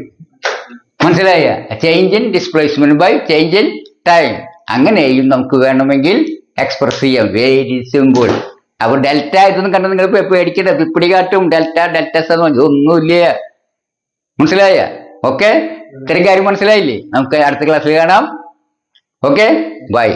മനസ്സിലായ? Change in displacement by change in time. അങ്ങനെയും നമുക്ക് വേണമെങ്കിൽ എക്സ്പ്രസ് ചെയ്യാം. Very simple. അപ്പൊ ഡെൽറ്റ ഇതൊന്നും കണ്ട നിങ്ങൾ പേടിക്കണ്ട. പിപ്പിടി കാട്ടും ഡെൽറ്റ ഡെൽറ്റസ് ഒന്നുമില്ല. മനസ്സിലായ? ഓക്കെ, ഇത്രയും കാര്യം മനസ്സിലായില്ലേ? നമുക്ക് അടുത്ത ക്ലാസ്സിൽ കാണാം. Okay, by.